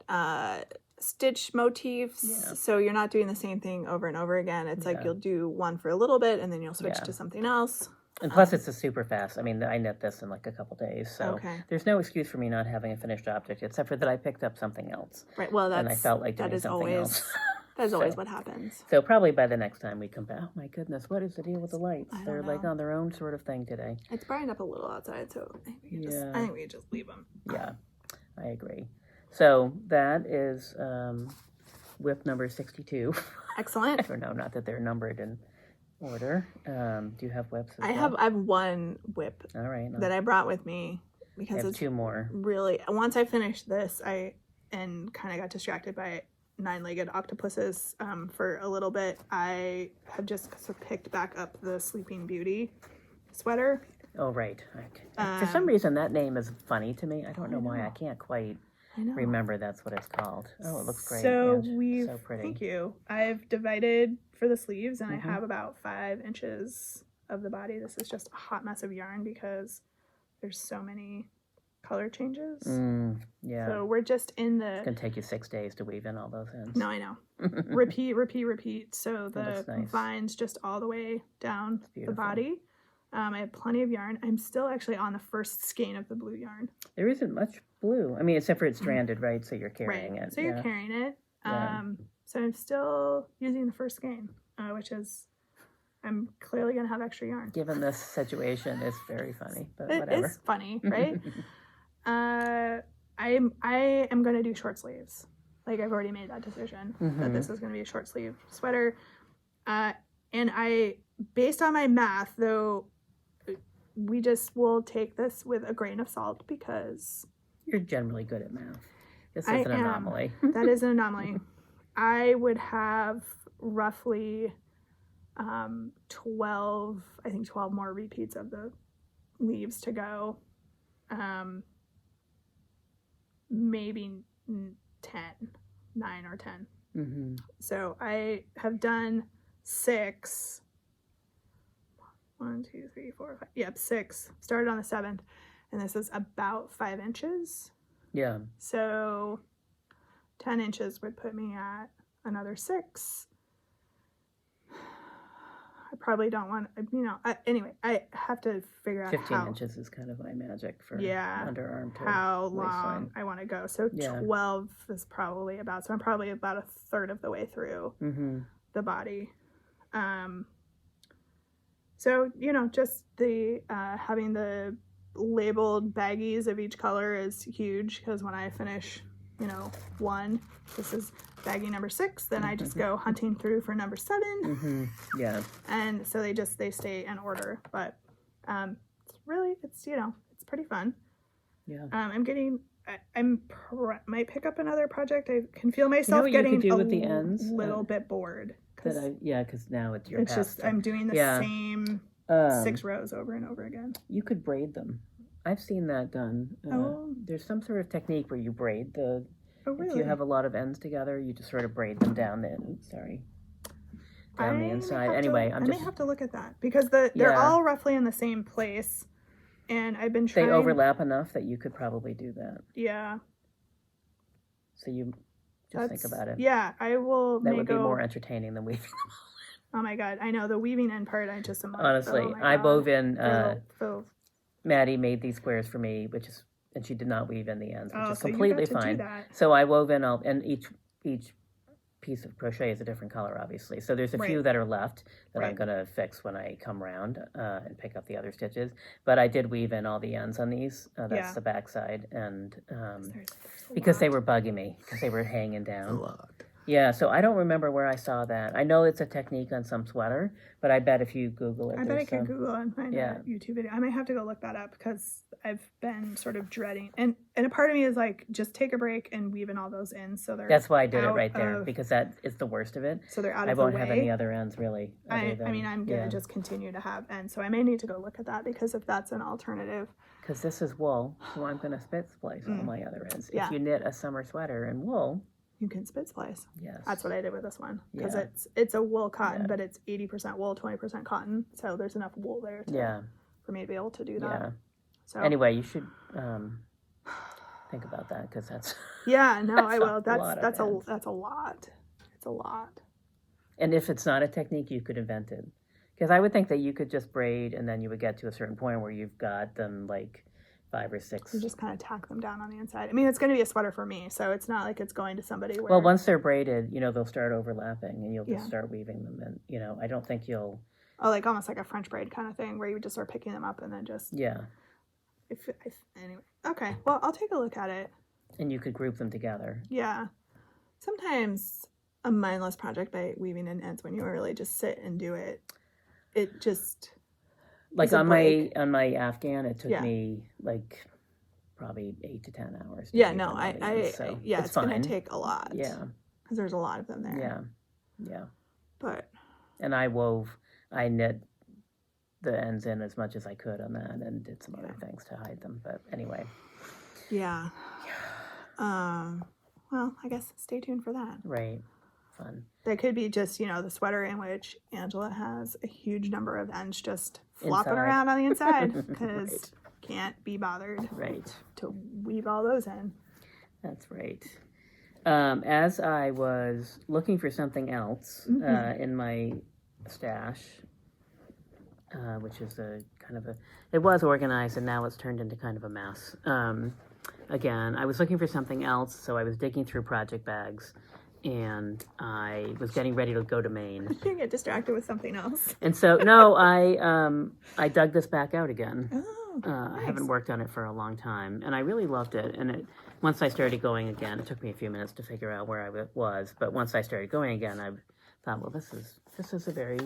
stitch motifs. Yeah. So you're not doing the same thing over and over again. It's like you'll do one for a little bit, and then you'll switch to something else. And plus, it's a super fast. I mean, I knit this in like a couple days, so there's no excuse for me not having a finished object, except for that I picked up something else. Right. Well, and I felt like doing something else. That is always what happens. So probably by the next time we come back, oh my goodness, what is the deal with the lights? They're like on their own sort of thing today. It's brightened up a little outside, so I think we just leave them. Yeah, I agree. So that is whip number 62. Excellent. Or no, not that they're numbered in order. Do you have whips? I have one whip. All right. That I brought with me because it's 2 more. Really, once I finished this, and kind of got distracted by 9-legged octopuses for a little bit. I have just sort of picked back up the Sleeping Beauty sweater. Oh, right. For some reason, that name is funny to me. I don't know why. I can't quite remember that's what it's called. Oh, it looks great. So so pretty. Thank you. I've divided for the sleeves, and I have about 5 inches of the body. This is just a hot mess of yarn because there's so many color changes. Yeah. So we're just in the... It's going to take you 6 days to weave in all those ends. No, I know. repeat. So the vines just all the way down the body. I have plenty of yarn. I'm still actually on the first skein of the blue yarn. There isn't much blue. I mean, except for it's stranded, right? So you're carrying it. So you're carrying it. So I'm still using the first skein, which is... I'm clearly going to have extra yarn. Given this situation, it's very funny, but whatever. It's funny, right? I am going to do short sleeves. Like, I've already made that decision that this is going to be a short sleeve sweater. And based on my math, though, we just will take this with a grain of salt because... You're generally good at math. This is an anomaly. That is an anomaly. I would have roughly 12 more repeats of the leaves to go. Maybe 9 or 10. So I have done 6. 1, 2, 3, 4, 5. Yep, 6. Started on the 7th, and this is about 5 inches. Yeah. So 10 inches would put me at another 6. I probably don't want, anyway, I have to figure out 15 inches is kind of my magic for underarm to how waistline. long I want to go. So 12 is probably about, so I'm probably about a third of the way through the body. So, just the having the labeled baggies of each color is huge, because when I finish, 1, this is baggie number 6, then I just go hunting through for number 7. Yeah. And so they stay in order, but it's really, it's pretty fun. Yeah. Might pick up another project. I can feel myself getting a with the ends? little bit bored. Because now it's your It's just, I'm doing the same 6 rows over and over again. You could braid them. I've seen that done. There's some sort of technique where you braid the. Oh, really? If you have a lot of ends together, you just sort of braid them down the. Down the inside. Anyway, I may have to look at that, because they're all roughly in the same place, and I've been trying. They overlap enough that you could probably do that. Yeah. So you just think about it. Yeah, I will. That would be more entertaining than weaving them all. Oh my god, I know the weaving end part. I just am like, honestly, oh I wove in. Phil. Maddie made these squares for me, and she did not weave in the ends, which is completely you got to fine. do that. So I wove in and each piece of crochet is a different color, obviously. So there's a few that are left that I'm going to fix when I come around and pick up the other stitches. But I did weave in all the ends on these. That's the back side, and because they were bugging me, because they were hanging down. A lot. Yeah, so I don't remember where I saw that. I know it's a technique on some sweater, but I bet if you Google it, I bet I could Google and find a YouTube video. I might have to go look that up, because I've been sort of dreading, and a part of me is like, just take a break and weave in all those ends, so they're. That's why I did it right there, because that is the worst of it. So they're out of the way. I won't have any other ends really. I'm gonna just continue to have ends, so I may need to go look at that, because if that's an alternative. Because this is wool, so I'm gonna spit splice all my other ends. Yeah. If you knit a summer sweater in wool. You can spit splice. Yes. That's what I did with this one, because it's a wool cotton, but it's 80% wool, 20% cotton. So there's enough wool there for me to be able to do that. Yeah. So anyway, you should think about that, because that's I will. That's a lot. It's a lot. And if it's not a technique, you could invent it, because I would think that you could just braid, and then you would get to a certain point where you've got them like 5 or 6. You just kind of tack them down on the inside. I mean, it's going to be a sweater for me, so it's not like it's going to somebody where. Well, once they're braided, they'll start overlapping, and you'll just start weaving them, and I don't think you'll. Oh, like almost like a French braid kind of thing, where you would just start picking them up and then just. Yeah. Anyway, okay. Well, I'll take a look at it. And you could group them together. Yeah. Sometimes a mindless project by weaving in ends, when you really just sit and do it, it just. Like on my Afghan, it took me like probably 8 to 10 hours. Yeah, no, it's going to take a lot. Yeah, because there's a lot of them there. Yeah. But. And I knit the ends in as much as I could on that, and did some other things to hide them. But anyway. Yeah. Well, I guess stay tuned for that. Right. Fun. That could be just, the sweater in which Angela has a huge number of ends just flopping around on the inside, because can't be bothered to weave all those in. That's right. As I was looking for something else in my stash, which is it was organized, and now it's turned into kind of a mess. Again, I was looking for something else, so I was digging through project bags, and I was getting ready to go to Maine. You get distracted with something else. And so, no, I dug this back out again. Oh, nice. I haven't worked on it for a long time, and I really loved it. And once I started going again, it took me a few minutes to figure out where I was. But once I started going again, I thought, well, this is a very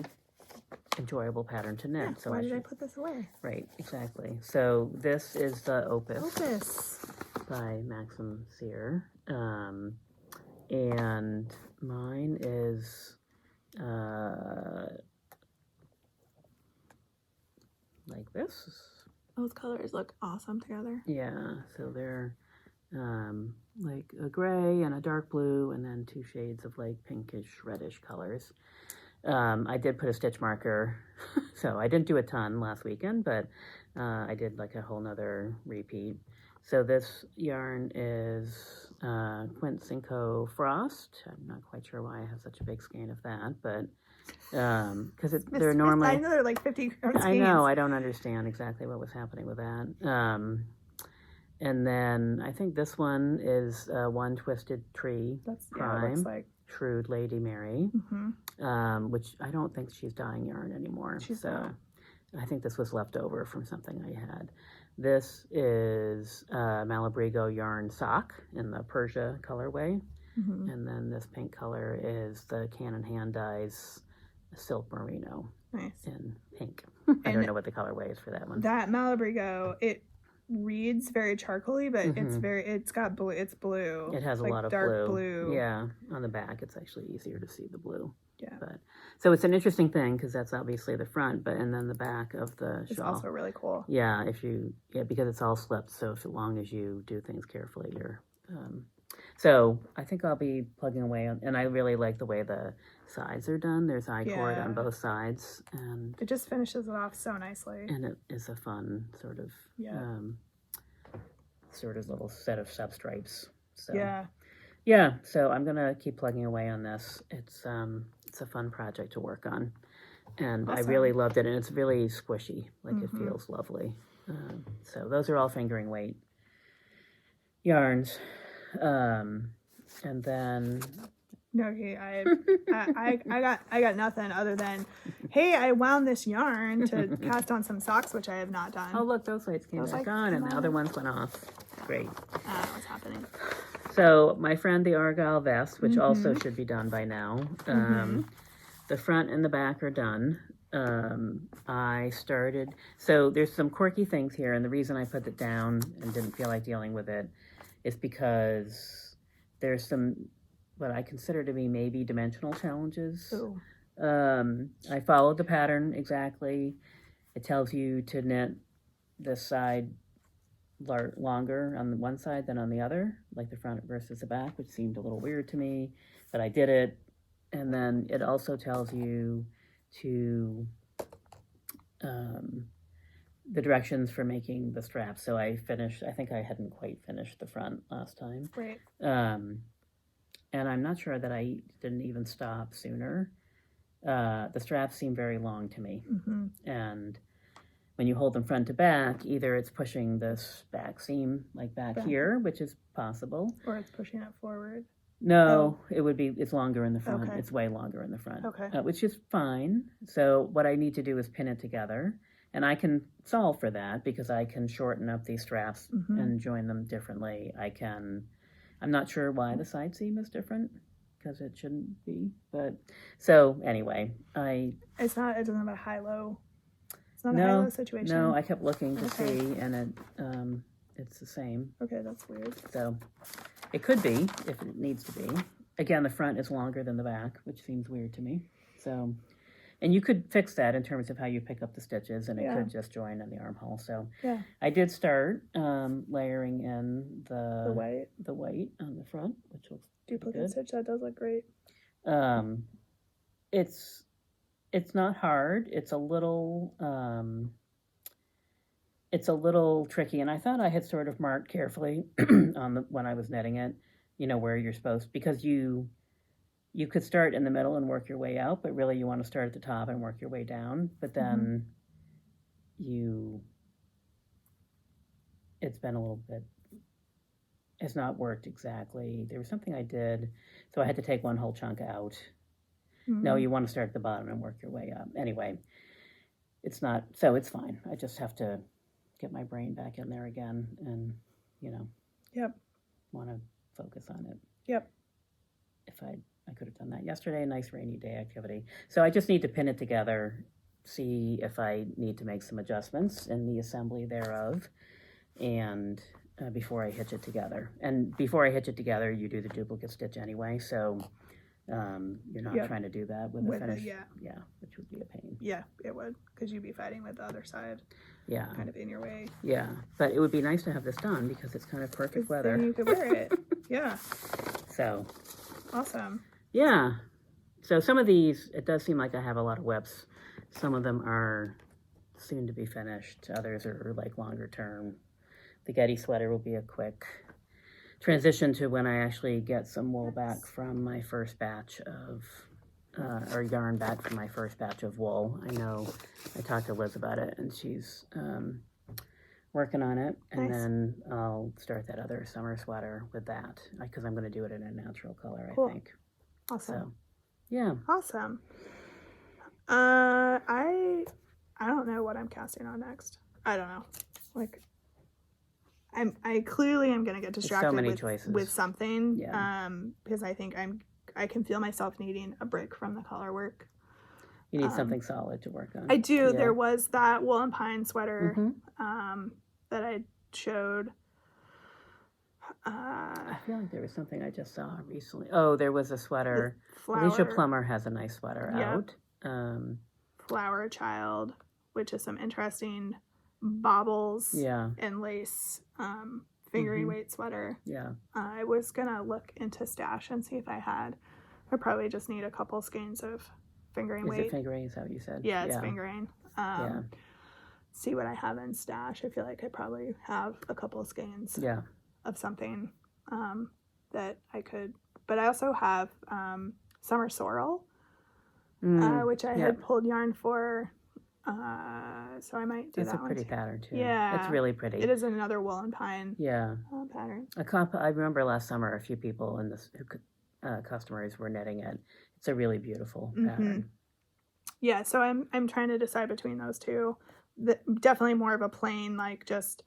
enjoyable pattern to knit. Yeah, so why did I put this away? Right, exactly. So this is the Opus. Opus. By Maxim Cyr. And mine is like this. Those colors look awesome together. Yeah, so they're like a gray and a dark blue, and then 2 shades of like pinkish reddish colors. I did put a stitch marker, so I didn't do a ton last weekend, but I did like a whole nother repeat. So this yarn is Quint Cinco Frost. I'm not quite sure why I have such a big skein of that, but because they're normally. I know they're like 50 gram skeins. I know. I don't understand exactly what was happening with that. And then I think this one is One Twisted Tree Prime. Yeah, it looks like. Shrewd Lady Mary, which I don't think she's dyeing yarn anymore. She's not. I think this was left over from something I had. This is Malabrigo Yarn Sock in the Persia colorway. And then this pink color is the Cannon Hand Dyes Silk Merino. Nice. In pink. I don't know what the colorway is for that one. That Malabrigo, it reads very charcoaly, but it's got blue. It's blue. It has a lot of dark blue. Yeah, on the back, it's actually easier to see the blue. Yeah. But so it's an interesting thing because that's obviously the front, but and then the back of the it's shawl. Also really cool. Yeah, because it's all slipped. So as long as you do things carefully, you're. So I think I'll be plugging away on, and I really like the way the sides are done. There's I-cord on both sides, and it just finishes it off so nicely. And it is a fun sort of little set of substripes. So yeah. So I'm gonna keep plugging away on this. It's a fun project to work on, and awesome. I really loved it, and it's really squishy. Like it feels lovely. So those are all fingering weight yarns. And then okay, I got nothing other than, hey, I wound this yarn to cast on some socks, which I have not done. Oh look, those lights came back on, and the other ones went off. Great. I don't know what's happening. So my friend the Argyle vest, which also should be done by now. The front and the back are done. I started. So there's some quirky things here, and the reason I put it down and didn't feel like dealing with it is because there's some what I consider to be maybe dimensional challenges. I followed the pattern exactly. It tells you to knit this side longer on the one side than on the other, like the front versus the back, which seemed a little weird to me, but I did it. And then it also tells you to the directions for making the straps. So I think I hadn't quite finished the front last time. Right. And I'm not sure that I didn't even stop sooner. The straps seem very long to me. And when you hold them front to back, either it's pushing this back seam like back here, which is possible. Or it's pushing it forward. No, it's longer in the front. Okay. It's way longer in the front. Okay. Which is fine. So what I need to do is pin it together. And I can solve for that because I can shorten up these straps and join them differently. I'm not sure why the side seam is different because it shouldn't be. But so anyway, it doesn't have a high-low. It's not a high-low situation. No, I kept looking to see, and it's the same. Okay, that's weird. So it could be if it needs to be. Again, the front is longer than the back, which seems weird to me. So. And you could fix that in terms of how you pick up the stitches, and it could just join in the armhole. So I did start layering in the white on the front, which looks duplicate stitch. That does look great. It's not hard. It's a little tricky, and I thought I had sort of marked carefully when I was netting it, where you're supposed, because you could start in the middle and work your way out, but really you want to start at the top and work your way down. But then it's been a little bit, it's not worked exactly. There was something I did, so I had to take one whole chunk out. No, you want to start at the bottom and work your way up. Anyway, it's fine. I just have to get my brain back in there again and, want to focus on it. Yep. If I could have done that yesterday, a nice rainy day activity. So I just need to pin it together, see if I need to make some adjustments in the assembly thereof, and before I hitch it together. And before I hitch it together, you do the duplicate stitch anyway, so you're not trying to do that with the finish. Yeah, which would be a pain. Yeah, it would, because you'd be fighting with the other side. Yeah. Kind of in your way. Yeah, but it would be nice to have this done because it's kind of perfect weather. Then you could wear it. Yeah. So. Awesome. Yeah. So some of these, it does seem like I have a lot of whips. Some of them are soon to be finished. Others are like longer term. The Getty sweater will be a quick transition to when I actually get some wool back from my first batch of, or yarn back from my first batch of wool. I know I talked to Liz about it, and she's working on it, and then I'll start that other summer sweater with that, because I'm going to do it in a natural color, I think. Awesome. So, yeah. Awesome. I don't know what I'm casting on next. I don't know. Like, I clearly am gonna get distracted so many choices. With something. Yeah. Because I think I can feel myself needing a break from the color work. You need something solid to work on. I do. Yeah. There was that wool and pine sweater that I showed. I feel like there was something I just saw recently. Oh, there was a sweater. Alicia Plummer has a nice sweater out. Flower Child, which is some interesting baubles and lace fingering weight sweater. Yeah. I was gonna look into stash and see if I probably just need a couple skeins of fingering weight. Is it fingering? Is that what you said? Yeah, it's fingering. See what I have in stash. I feel like I probably have a couple skeins of something that I could, but I also have Summer Sorrel, which I had pulled yarn for, so I might do that one. That's a pretty pattern too. Yeah, it's really pretty. It is another wool and pine pattern. I remember last summer a few people in this customers were knitting it. It's a really beautiful pattern. Yeah, so I'm trying to decide between those two. Definitely more of a plain, like, just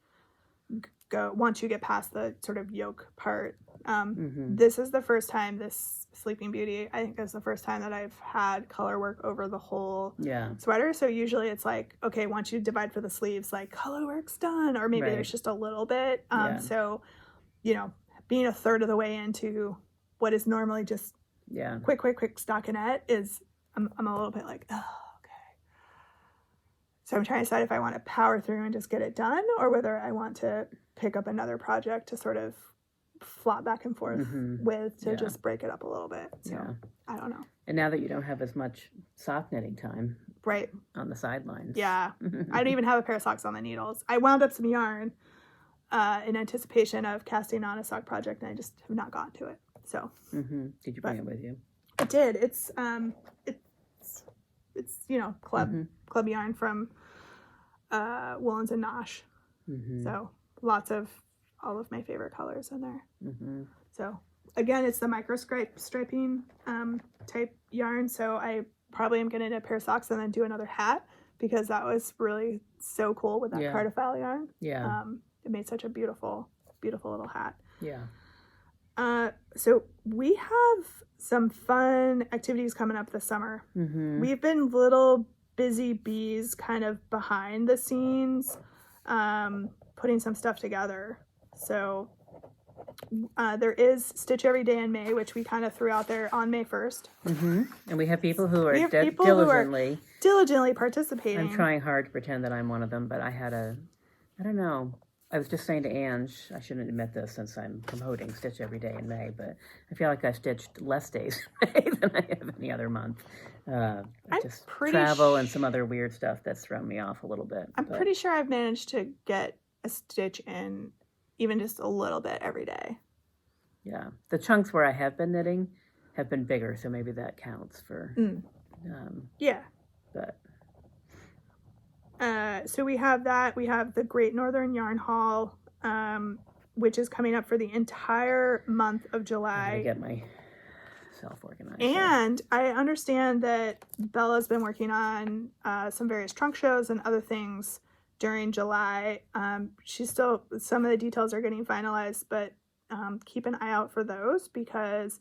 go once you get past the sort of yoke part. This is the first time, this Sleeping Beauty, I think, is the first time that I've had color work over the whole sweater. So usually it's like, okay, once you divide for the sleeves, like, color work's done, or maybe there's just a little bit. So, being a third of the way into what is normally just quick stockinette is, I'm a little bit like, oh, okay. So I'm trying to decide if I want to power through and just get it done, or whether I want to pick up another project to sort of flop back and forth with to just break it up a little bit. So I don't know. And now that you don't have as much sock knitting time on the sidelines. Yeah. I don't even have a pair of socks on the needles. I wound up some yarn in anticipation of casting on a sock project, and I just have not gotten to it. So Did you bring it with you? I did. It's club yarn from Woolens and Nosh. So lots of all of my favorite colors in there. So again, it's the micro striping type yarn. So I probably am gonna knit a pair of socks and then do another hat, because that was really so cool with that Cardifile yarn. It made such a beautiful little hat. So we have some fun activities coming up this summer. We've been little busy bees kind of behind the scenes, putting some stuff together. So there is Stitch Every Day in May, which we kind of threw out there on May 1st. And we have people who are diligently participating. I'm trying hard to pretend that I'm one of them, but I don't know. I was just saying to Ange, I shouldn't admit this since I'm promoting Stitch Every Day in May, but I feel like I stitched less days in May than I have any other month. Just travel and some other weird stuff that's thrown me off a little bit. I'm pretty sure I've managed to get a stitch in even just a little bit every day. Yeah. The chunks where I have been knitting have been bigger, so maybe that counts for... But... So we have that. We have the Great Northern Yarn Haul, which is coming up for the entire month of July. I get myself organized. And I understand that Bella's been working on some various trunk shows and other things during July. Some of the details are getting finalized, but keep an eye out for those, because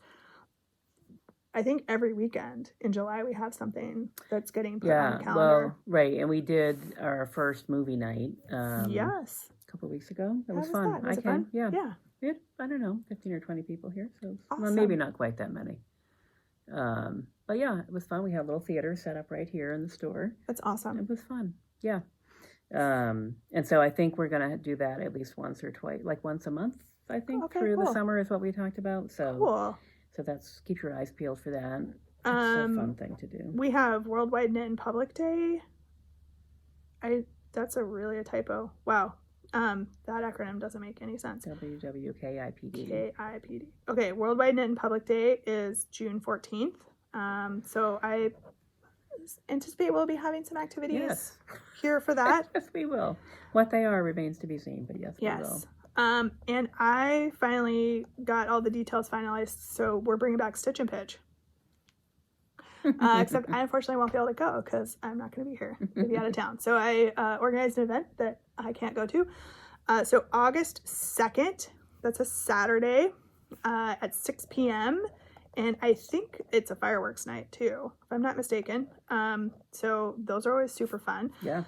I think every weekend in July we have something that's getting put on the calendar. And we did our first movie night. Yes. A couple of weeks ago. That was fun. Was it fun? Yeah. We had, I don't know, 15 or 20 people here, so awesome. Well, maybe not quite that many. But yeah, it was fun. We had a little theater set up right here in the store. That's awesome. It was fun. Yeah. And so I think we're gonna do that at least once or twice, like once a month, I think, through the summer is what we talked about. So cool. So keep your eyes peeled for that. It's a fun thing to do. We have Worldwide Knit in Public Day. That's really a typo. Wow. That acronym doesn't make any sense. WWKIPD. KIPD. Okay, Worldwide Knit in Public Day is June 14th. So I anticipate we'll be having some activities here for that. Yes, we will. What they are remains to be seen, but yes, we will. And I finally got all the details finalized, so we're bringing back Stitch and Pitch. Except I unfortunately won't be able to go because I'm not going to be here. I'll be out of town. So I organized an event that I can't go to. So August 2nd, that's a Saturday at 6 p.m. And I think it's a fireworks night too, if I'm not mistaken. So those are always super fun. Yeah.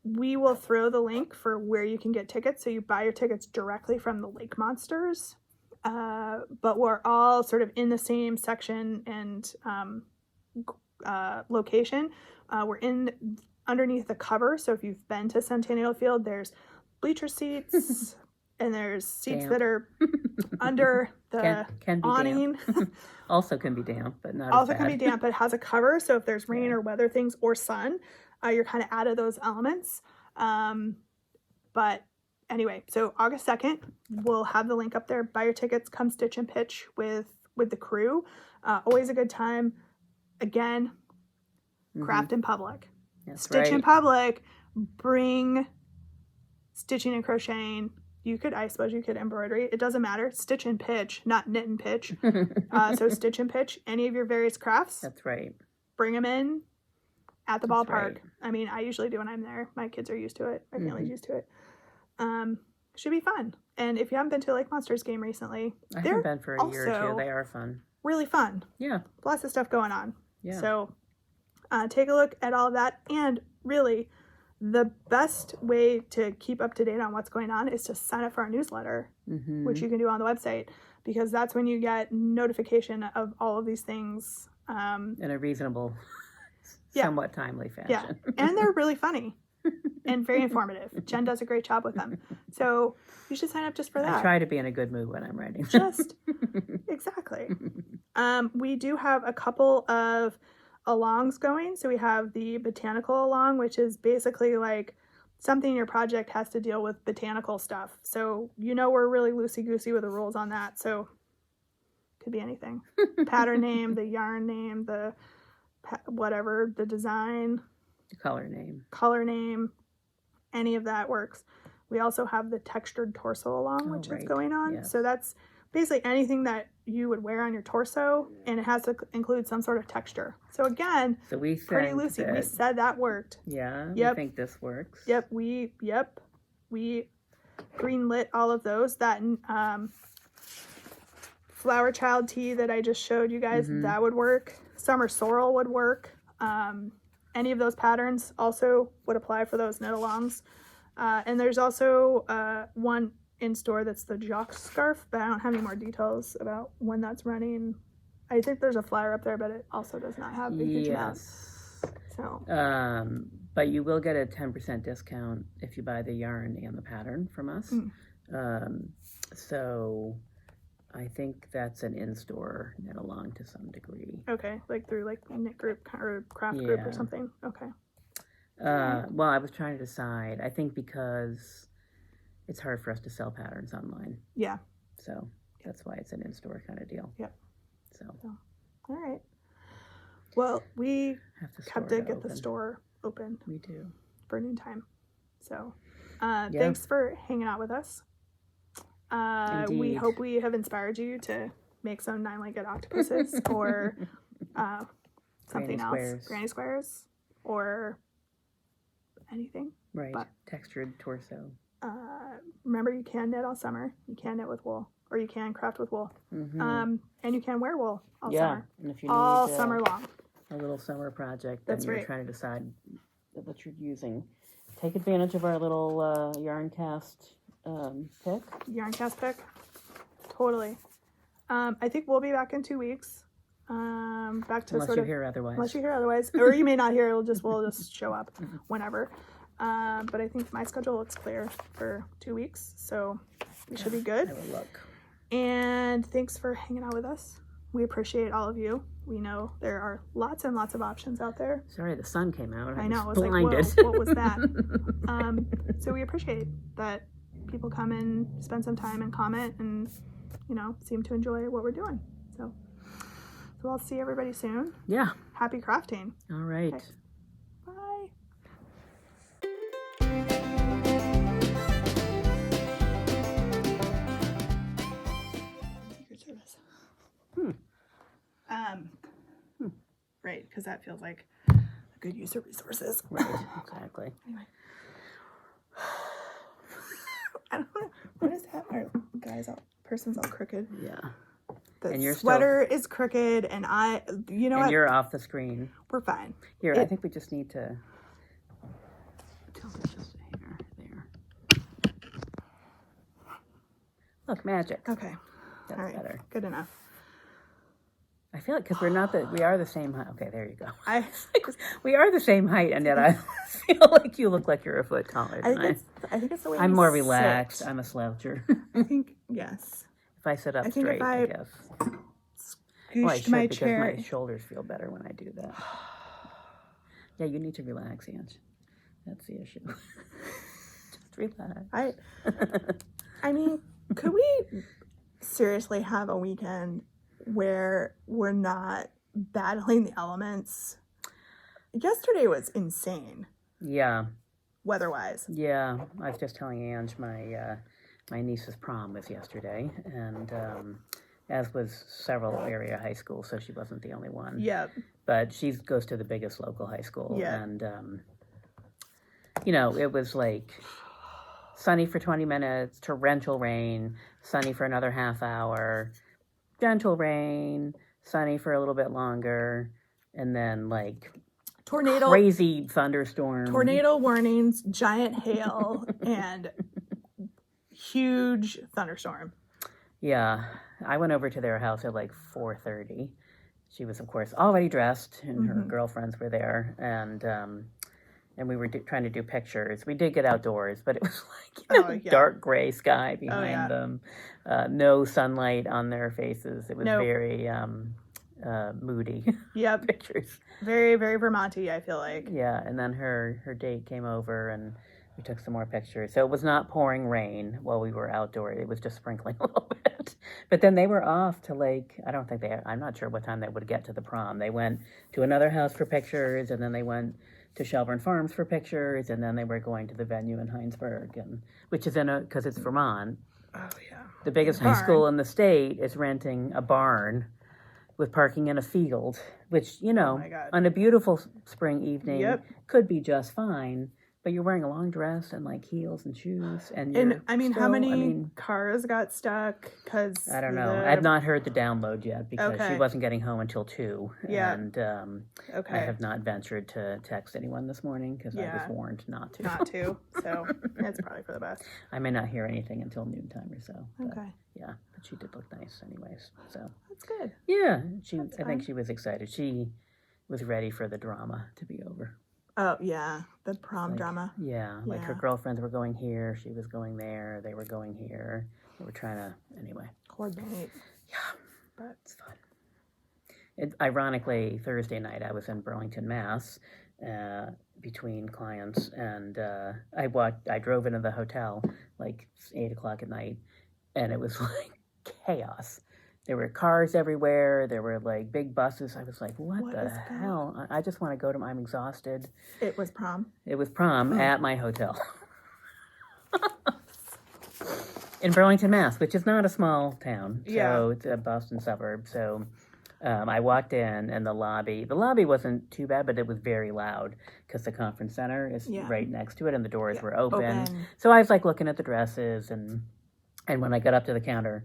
We will throw the link for where you can get tickets. So you buy your tickets directly from the Lake Monsters. But we're all sort of in the same section and location. We're in underneath the cover. So if you've been to Centennial Field, there's bleacher seats and there's seats that are under the can be awning. Also can be damp, but not also as bad. can be damp, but it has a cover. So if there's rain or weather things or sun, you're kind of out of those elements. But anyway, so August 2nd, we'll have the link up there. Buy your tickets, come Stitch and Pitch with the crew. Always a good time. Again, craft in public. That's Stitch right. in public. Bring stitching and crocheting. I suppose you could embroidery. It doesn't matter. Stitch and pitch, not knit and pitch. So Stitch and Pitch, any of your various crafts. That's right. Bring them in at the ballpark. Right. I mean, I usually do when I'm there. My kids are used to it. My family's used to it. Should be fun. And if you haven't been to a Lake Monsters game recently, I haven't been for a year or also two. They are fun. really fun. Yeah. Lots of stuff going on. Yeah. So take a look at all of that. And really, the best way to keep up to date on what's going on is to sign up for our newsletter, which you can do on the website, because that's when you get notification of all of these things. In a reasonable, somewhat timely fashion. Yeah, and they're really funny and very informative. Jen does a great job with them. So you should sign up just for that. I try to be in a good mood when I'm writing. Exactly. We do have a couple of alongs going. So we have the botanical along, which is basically like something in your project has to deal with botanical stuff. So we're really loosey-goosey with the rules on that. So could be anything. Pattern name, the yarn name, the whatever, the design. The color name. Any of that works. We also have the textured torso along, which is going on. Yes. So that's basically anything that you would wear on your torso, and it has to include some sort of texture. So again, we pretty loosey. We said that worked. Yeah. Yep. I think this works. Yep. We greenlit all of those. That flower child tee that I just showed you guys, that would work. Summer sorrel would work. Any of those patterns also would apply for those knit alongs. And there's also one in store that's the jock scarf, but I don't have any more details about when that's running. I think there's a flyer up there, but it also does not have a huge amount. So but you will get a 10% discount if you buy the yarn and the pattern from us. So I think that's an in-store knit along to some degree. Okay, like through like knit group or craft group or something. Okay. Well, I was trying to decide. I think because it's hard for us to sell patterns online. Yeah. So that's why it's an in-store kind of deal. Yep. So. All right. Well, we have to get open. the store open. We do. For noon time. So thanks for hanging out with us. We hope we have inspired you to make some 9-legged octopuses or something else. Granny squares or anything. Right. But textured torso. Remember, you can knit all summer. You can knit with wool, or you can craft with wool. And you can wear wool all summer. And if you all need summer long. A little summer project, That's you're trying to decide what you're using. Take advantage of our little yarn cast pick. Yarn cast pick. Totally. I think we'll be back in 2 weeks. Back to unless you hear otherwise. Or you may not hear. We'll just show up whenever. But I think my schedule looks clear for 2 weeks, so we should be good. I will look. And thanks for hanging out with us. We appreciate all of you. We know there are lots and lots of options out there. Sorry, the sun came out. I know. I was blinded. like, whoa, what was that? So we appreciate that people come and spend some time and comment and, you know, seem to enjoy what we're doing. So I'll see everybody soon. Yeah. Happy crafting. All right. Okay. Bye. Secret Service. Right, because that feels like a good use of resources. Right, exactly. Anyway. I don't know. What is that? Our person's all crooked. Yeah. The And you're sweater is crooked, and you know and what? you're off the screen. We're fine. Here, I think we just need to tilt it just here, there. Look, magic. Okay. That's All right. better. Good enough. I feel like because we are the same height. Okay, there you go. I We are the same height, and yet I feel like you look like you're a foot taller than I think it's the way I'm we more sit. relaxed. I'm a sloucher. I think yes. If I sit up I think if straight, I I guess. Scooshed Well, I should my because chair. my shoulders feel better when I do that. Yeah, you need to relax, Ange. That's the issue. Just relax. I mean, could we seriously have a weekend where we're not battling the elements? Yesterday was insane, Yeah. weather-wise. Yeah, I was just telling Ange my niece's prom was yesterday, and as was several area high schools, so she wasn't the only one. Yep. But she goes to the biggest local high school, Yeah. and you know, it was like sunny for 20 minutes, torrential rain, sunny for another half hour, gentle rain, sunny for a little bit longer, and then like crazy thunderstorm, tornado warnings, giant hail, and huge thunderstorm. Yeah, I went over to their house at like 4:30. She was, of course, already dressed, and her girlfriends were there, and we were trying to do pictures. We did get outdoors, but it was like dark gray sky behind them, no sunlight on their faces. It was very moody. Yep. Pictures. Very, very Vermonty, I feel like. Yeah, and then her date came over, and we took some more pictures. So it was not pouring rain while we were outdoors. It was just sprinkling a little bit. But then they were off to I'm not sure what time they would get to the prom. They went to another house for pictures, and then they went to Shelburne Farms for pictures, and then they were going to the venue in Heinsberg, which is because it's Vermont. Oh, yeah. The biggest high school in the state is renting a barn with parking in a field, which, you know, on a beautiful spring evening could be just fine. But you're wearing a long dress and like heels and shoes, and how many cars got stuck? Because I don't know. I've not heard the download yet because she wasn't getting home until 2. Yeah. And I have not ventured to text anyone this morning because I was warned not to. So it's probably for the best. I may not hear anything until noontime or so. But, okay. Yeah, but she did look nice, anyways. So that's good. Yeah, I think she was excited. She was ready for the drama to be over. Oh, yeah, the prom drama. Yeah, like her girlfriends were going here, she was going there, they were going here. They were trying to, anyway. Coordinate. Yeah, but it's fun. Ironically, Thursday night I was in Burlington, Mass, between clients, and I drove into the hotel like 8 o'clock at night, and it was like chaos. There were cars everywhere. There were like big buses. I was like, what the hell? I just want to go I'm exhausted. It was prom. It was prom at my hotel. In Burlington, Mass, which is not a small town. So it's a Boston suburb. So I walked in, and the lobby wasn't too bad, but it was very loud because the conference center is right next to it, and the doors were open. So I was like looking at the dresses, and when I got up to the counter,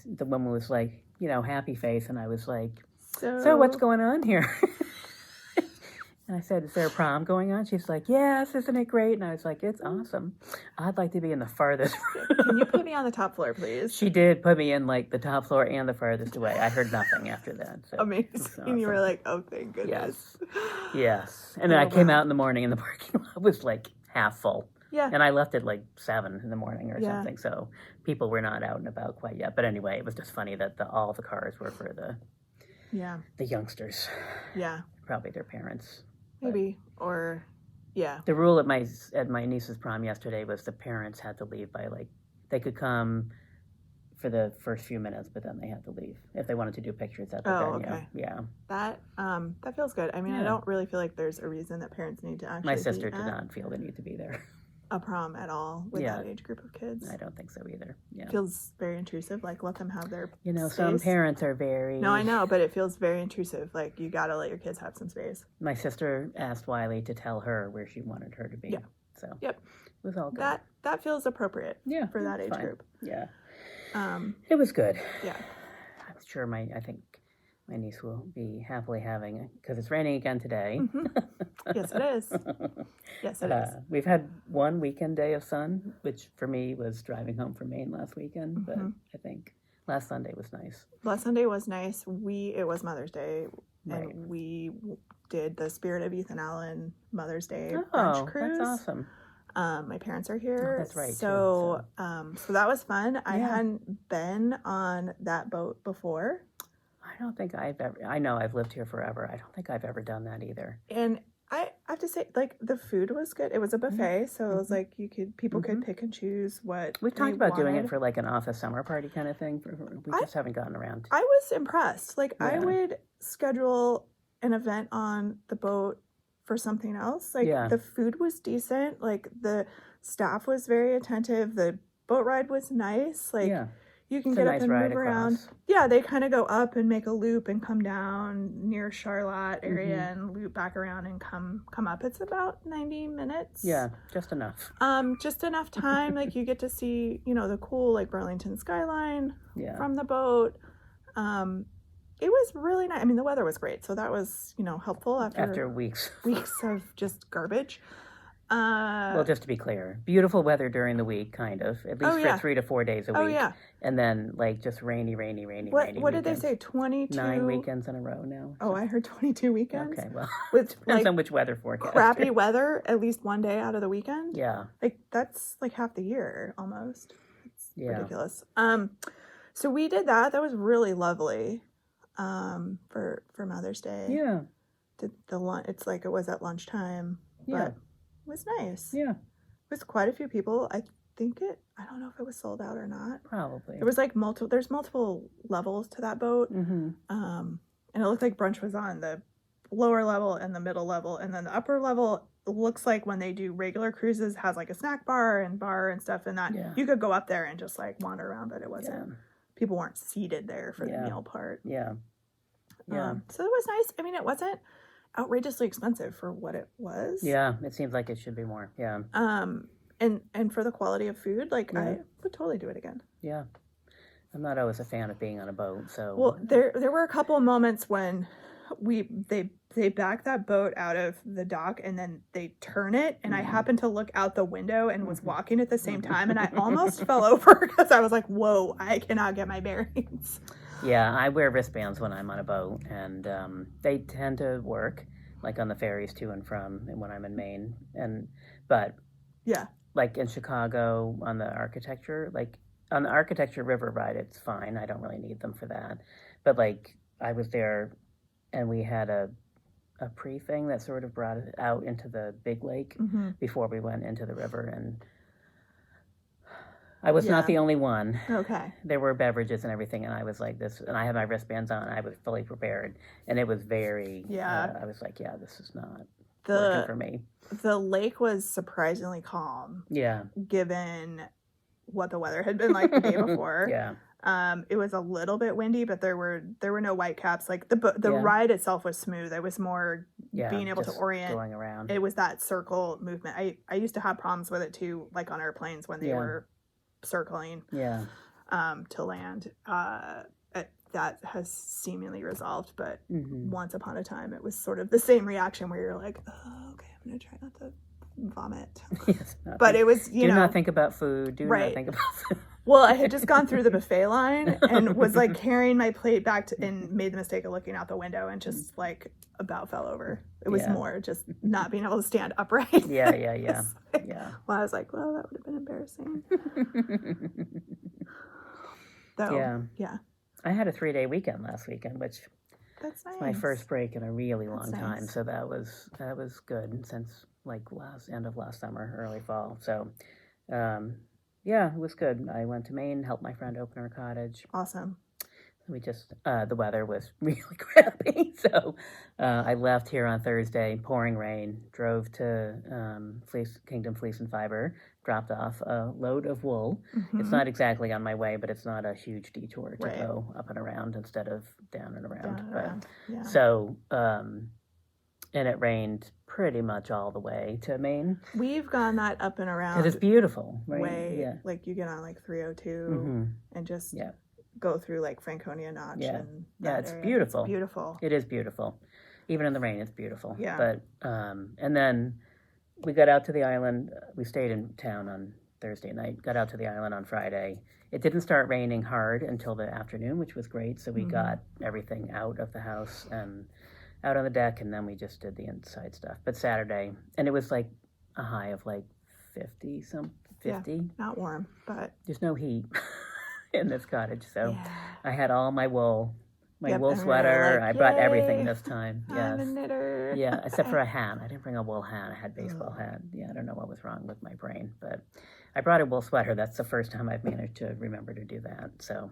the woman was like, you know, happy face, and I was like, so what's going on here? And I said, is there a prom going on? She's like, yes, isn't it great? And I was like, it's awesome. I'd like to be in the farthest room. Can you put me on the top floor, please? She did put me in like the top floor and the farthest away. I heard nothing after that. So amazing. Awesome. You were like, oh, thank goodness. Yes. And then I came out in the morning, and the parking lot was like half full. Yeah. And I left at like 7 in the morning or something. So people were not out and about quite yet. But anyway, it was just funny that all the cars were for the youngsters. Yeah. Probably their parents. Maybe. Or, Yeah. The rule at my niece's prom yesterday was the parents had to leave by like, they could come for the first few minutes, but then they had to leave if they wanted to do pictures at the venue. Okay. Yeah. That feels good. I mean, I don't really feel like there's a reason that parents need to actually My sister be did at not feel the need to be there. a prom at all with that age group of kids. I don't think so either. Yeah. Feels very intrusive. Like, let them have their space. Some parents are very... No, I know, but it feels very intrusive. Like, you gotta let your kids have some space. My sister asked Wiley to tell her where she wanted her to be. Yeah. So yep. It was all good. That feels appropriate for that age group. Yeah. It was good. Yeah. I'm sure I think my niece will be happily having it because it's raining again today. Mm-hmm. Yes, it is. Yes, it is. We've had one weekend day of sun, which for me was driving home from Maine last weekend, but I think last Sunday was nice. Last Sunday was nice. It was Mother's Day, and we did the Spirit of Ethan Allen Mother's Day brunch cruise. That's awesome. My parents are here. That's right. So that was fun. I hadn't been on that boat before. I don't think I know I've lived here forever. I don't think I've ever done that either. And I have to say, like, the food was good. It was a buffet, so it was like people could pick and choose what We've talked about doing it for like an office summer party kind of thing. We just haven't gotten around. I was impressed. Like, I would schedule an event on the boat for something else. Like, the food was decent. Like, the staff was very attentive. The boat ride was nice. Like, you can get up and move around. Yeah, they kind of go up and make a loop and come down near Charlotte area and loop back around and come up. It's about 90 minutes. Yeah, just enough. Just enough time. Like, you get to see, the cool, like, Burlington skyline from the boat. It was really nice. I mean, the weather was great, so that was, helpful after weeks of just garbage. Well, just to be clear, beautiful weather during the week, kind of, at least for 3 to 4 days a week. Oh, yeah. And then, like, just rainy What did they say, 22? 9 weekends in a row now. Oh, I heard 22 weekends. Okay, well, with depends on which weather forecast. Crappy weather, at least one day out of the weekend. Yeah. Like, that's like half the year, almost. It's ridiculous. So we did that. That was really lovely for Mother's Day. Yeah. Did it's like it was at lunchtime. Yeah. But it was nice. Yeah. It was quite a few people. I don't know if it was sold out or not. Probably. There was like there's multiple levels to that boat. Mm-hmm. And it looked like brunch was on the lower level and the middle level. And then the upper level looks like when they do regular cruises has like a snack bar and stuff, and that you could go up there and just like wander around, but it wasn't, people weren't seated there for the meal part. Yeah. So it was nice. I mean, it wasn't outrageously expensive for what it was. Yeah, it seems like it should be more. Yeah. And for the quality of food, like I would totally do it again. Yeah. I'm not always a fan of being on a boat, so. Well, there were a couple of moments when they back that boat out of the dock and then they turn it, and I happened to look out the window and was walking at the same time, and I almost fell over because I was like, whoa, I cannot get my bearings. Yeah, I wear wristbands when I'm on a boat, and they tend to work, like on the ferries to and from when I'm in Maine. But like in Chicago on the architecture river ride, it's fine. I don't really need them for that. But like I was there, and we had a pre-thing that sort of brought it out into the big lake before we went into the river, and I was not the only one. Okay. There were beverages and everything, and I was like this, and I had my wristbands on. I was fully prepared, and it was very. I was like, this is not working for me. The lake was surprisingly calm. Yeah. Given what the weather had been like the day before. Yeah. It was a little bit windy, but there were no white caps. Like the ride itself was smooth. It was more being able to orient. Going around. It was that circle movement. I used to have problems with it too, like on airplanes when they were circling to land. That has seemingly resolved, but once upon a time it was sort of the same reaction where you're like, oh, okay, I'm gonna try not to vomit. But it was, do not think about food. Do not think about food. Well, I had just gone through the buffet line and was like carrying my plate back and made the mistake of looking out the window and just like about fell over. It was more just not being able to stand upright. Yeah. Well, I was like, well, that would have been embarrassing. I had a 3-day weekend last weekend, which that's nice. my first break in a really long time. So that was good since like end of last summer, early fall. So, yeah, it was good. I went to Maine, helped my friend open her cottage. Awesome. We just, the weather was really crappy. So I left here on Thursday, pouring rain, drove to Kingdom Fleece and Fiber, dropped off a load of wool. Mm-hmm. It's not exactly on my way, but it's not a huge detour to Right. go up and around instead of down and around. Down and around. Yeah. So, and it rained pretty much all the way to Maine. We've gone that up and around. Because it's beautiful, right? Way, Yeah. like you get on like 302 Mm-hmm. and just Yeah. go through like Franconia Notch. Yeah. And Yeah, that it's area. beautiful. It's beautiful. It is beautiful. Even in the rain, it's beautiful. Yeah. But, and then we got out to the island. We stayed in town on Thursday night, got out to the island on Friday. It didn't start raining hard until the afternoon, which was great. So we got everything out of the house and out on the deck, and then we just did the inside stuff. But Saturday, and it was like a high of like 50. Yeah, not warm, but there's no heat in this cottage. So yeah. I had all my wool, my Yep, wool and we were sweater. like, I brought "Yay, everything this time. I'm Yes. a knitter. Yeah, except for a hat. I didn't bring a wool hat. I had baseball hat. Yeah, I don't know what was wrong with my brain, but I brought a wool sweater. That's the first time I've managed to remember to do that. So,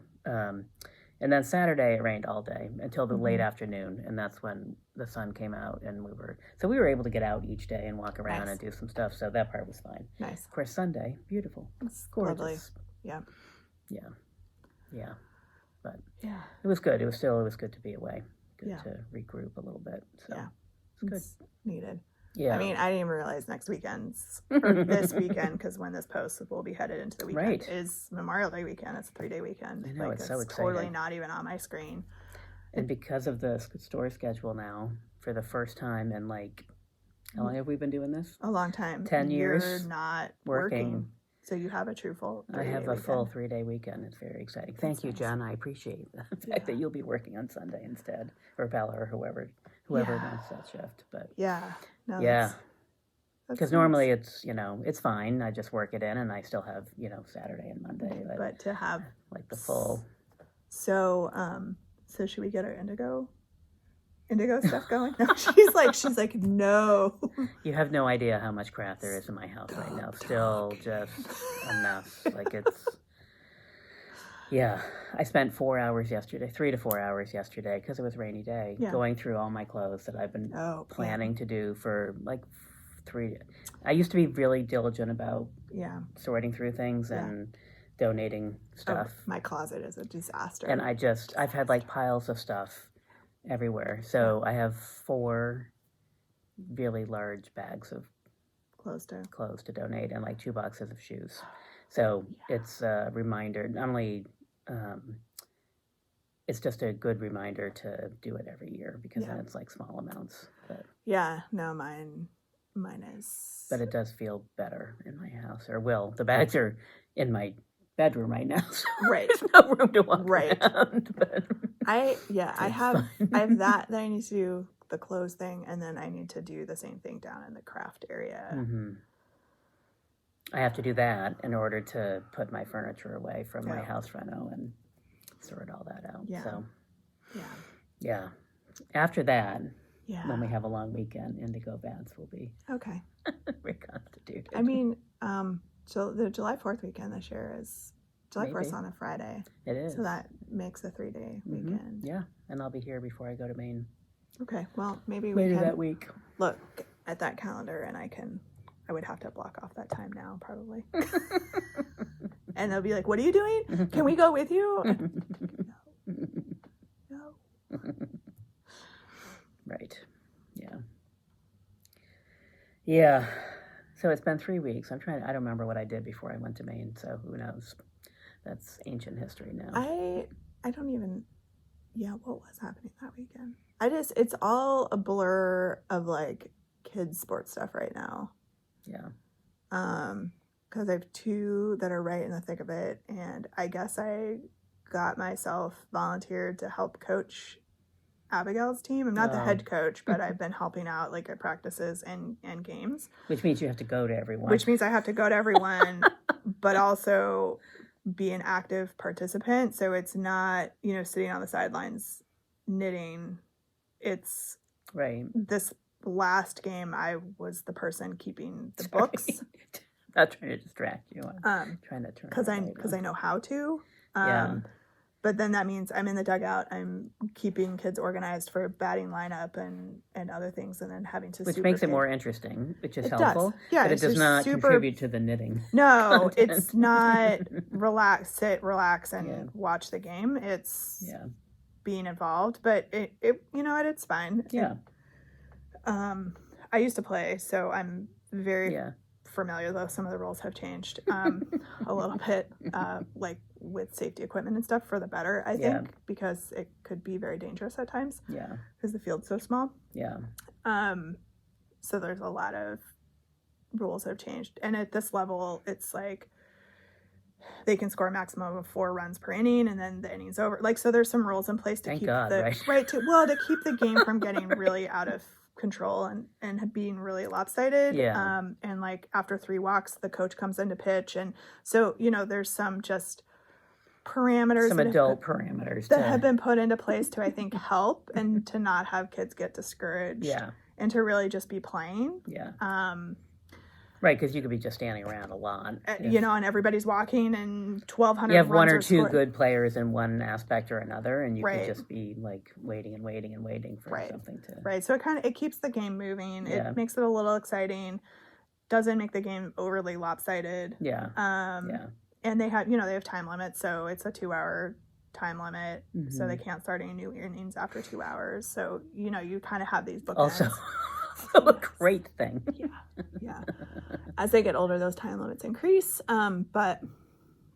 and then Saturday it rained all day until the late afternoon, and that's when the sun came out, and we were able to get out each day and walk around Nice. and do some stuff. So that part was fine. Nice. Of course, Sunday, beautiful, It's gorgeous. lovely. Yeah. Yeah, yeah. But Yeah. it was good. It was good to be away. Good Yeah. to regroup a little bit. So Yeah. it's good. It's needed. Yeah. I mean, I didn't even realize next weekend's or this weekend, because when this posts, we'll be headed into the weekend. Right. Is Memorial Day weekend. It's a 3-day weekend. I know, like, it's so totally exciting. not even on my screen. And because of the store schedule now, for the first time in like, how long have we been doing this? A long time. 10 years You're not working. working. So you have a true full 3-day I have a weekend. full 3-day weekend. It's very exciting. Thank you, nice. Jen. I appreciate the fact Yeah. that you'll be working on Sunday instead, or Bella, or whoever Yeah. wants that shift. But Yeah. No, yeah, that's because nice. normally it's it's fine. I just work it in, and I still have Saturday and Monday, But to have like the full. so so should we get our indigo stuff going? No, she's like no. You have no idea how much crap there is in my house right now. Still just a mess. Like it's. Yeah, I spent 4 hours yesterday, 3 to 4 hours yesterday, because it was a rainy day, Yeah. going through all my clothes that I've been planning yeah. to do for like 3. I used to be really diligent about Yeah. sorting through things Yeah. and donating stuff. Oh, my closet is a disaster. And I've had like piles of stuff everywhere. So I have 4 really large bags of clothes to donate and like 2 boxes of shoes. So it's a reminder, not only, it's just a good reminder to do it every year, because then it's like small amounts. But yeah, no, mine is. But it does feel better in my house, or will. The bags are in my bedroom right now, so Right. there's no room to walk Right. around. But I have fine. I have that I need to do the clothes thing, and then I need to do the same thing down in the craft area. Mm-hmm. I have to do that in order to put my furniture away from my house reno and sort all that out. Yeah. So, Yeah. yeah. After that, Yeah. when we have a long weekend, indigo baths will be Okay. reconstituted. I mean, so the July 4th weekend this year is July 4th Maybe. on a Friday. It is. So that makes a 3-day Mhm. weekend. Yeah, and I'll be here before I go to Maine Okay. Well, maybe we later can that week. look at that calendar, and I would have to block off that time now, probably. And they'll be like, "What are you doing? Can we go with you?" No. Right. Yeah. Yeah. So it's been 3 weeks. I don't remember what I did before I went to Maine, so who knows? That's ancient history now. I don't even. Yeah, what was happening that weekend? It's all a blur of like kids sports stuff right now. Yeah. Because I have 2 that are right in the thick of it, and I guess I got myself volunteered to help coach Abigail's team. I'm not the head coach, but I've been helping out like at practices and games. Which means you have to go to everyone. Which means I have to go to everyone, but also be an active participant. So it's not, sitting on the sidelines knitting. It's right. this last game I was the person keeping the books. Not trying to distract you. I'm trying to turn because I know how to. Yeah. But then that means I'm in the dugout. I'm keeping kids organized for batting lineup and other things, and then having to which makes it more interesting, which is it helpful. Does. Yeah, but it does not contribute to the knitting. No, it's not sit, relax, and watch the game. It's being involved, but it you know what, it's fine. Yeah. I used to play, so I'm very familiar, though some of the rules have changed a little bit, like with safety equipment and stuff for the better, I think, because it could be very dangerous at times. Yeah. Because the field's so small. Yeah. So there's a lot of rules that have changed. And at this level, it's like they can score a maximum of 4 runs per inning, and then the inning's over. Like, so there's some rules in place to keep to keep the game from getting really out of control and being really lopsided. Yeah. And like after 3 walks, the coach comes in to pitch, and so there's some just parameters, some adult parameters that have been put into place to, I think, help and to not have kids get discouraged. Yeah. And to really just be playing. Yeah. Right, because you could be just standing around a lot. And everybody's walking, and 1,200 you have one or two scored. good players in one aspect or another, and you could just be like waiting for something to. Right, so it keeps the game moving. Yeah. It makes it a little exciting. Doesn't make the game overly lopsided. Yeah. And they have time limits, so it's a 2-hour time limit, so they can't start any new innings after 2 hours. So you kind of have these bookends. Also a great thing. Yeah. As they get older, those time limits increase. But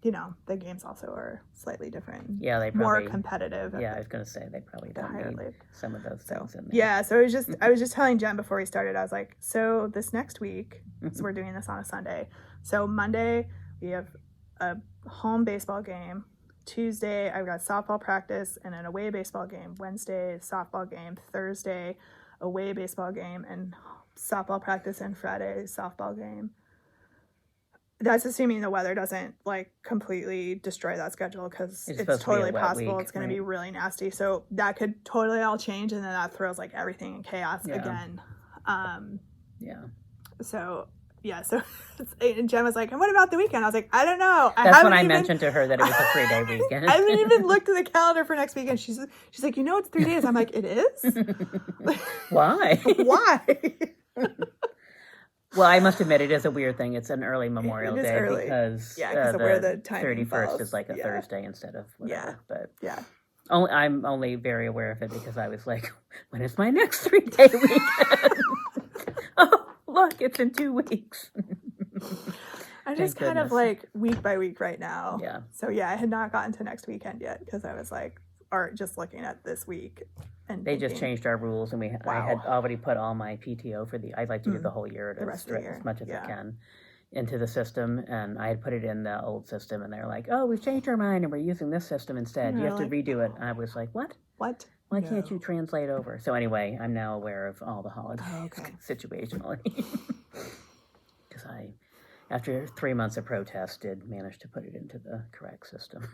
the games also are slightly different. Yeah, they probably more competitive. Yeah, I was going to say they probably don't need some of those things in there. Yeah, so I was just telling Jen before we started. I was like, so this next week, so we're doing this on a Sunday. So Monday we have a home baseball game. Tuesday I've got softball practice and an away baseball game. Wednesday softball game. Thursday away baseball game and softball practice, and Friday softball game. That's assuming the weather doesn't completely destroy that schedule, because it's totally possible it's going to be really nasty. So that could totally all change, and then that throws everything in chaos again. So and Jen was like, and what about the weekend? I was like, I don't know. That's when I mentioned to her that it was a 3-day weekend. I haven't even looked at the calendar for next weekend. She's like, it's 3 days. I'm like, it is? Why? Why? Well, I must admit, it is a weird thing. It's an early Memorial Day early. because of where the timing 31st falls. is a Thursday instead of whatever. But I'm only very aware of it because I was like, when is my next 3-day weekend? Oh, look, it's in 2 weeks. I'm just kind of week by week right now. Yeah. So I had not gotten to next weekend yet, because I was just looking at this week. And they just changed our rules, and I had already put all my PTO for I'd like to do the whole year as much as I can into the system, and I had put it in the old system, and they're like, oh, we've changed our mind and we're using this system instead. You have to redo it. And I was like, what? Why can't you translate over? So anyway, I'm now aware of all the holidays situationally. Because I, after 3 months of protest, did manage to put it into the correct system.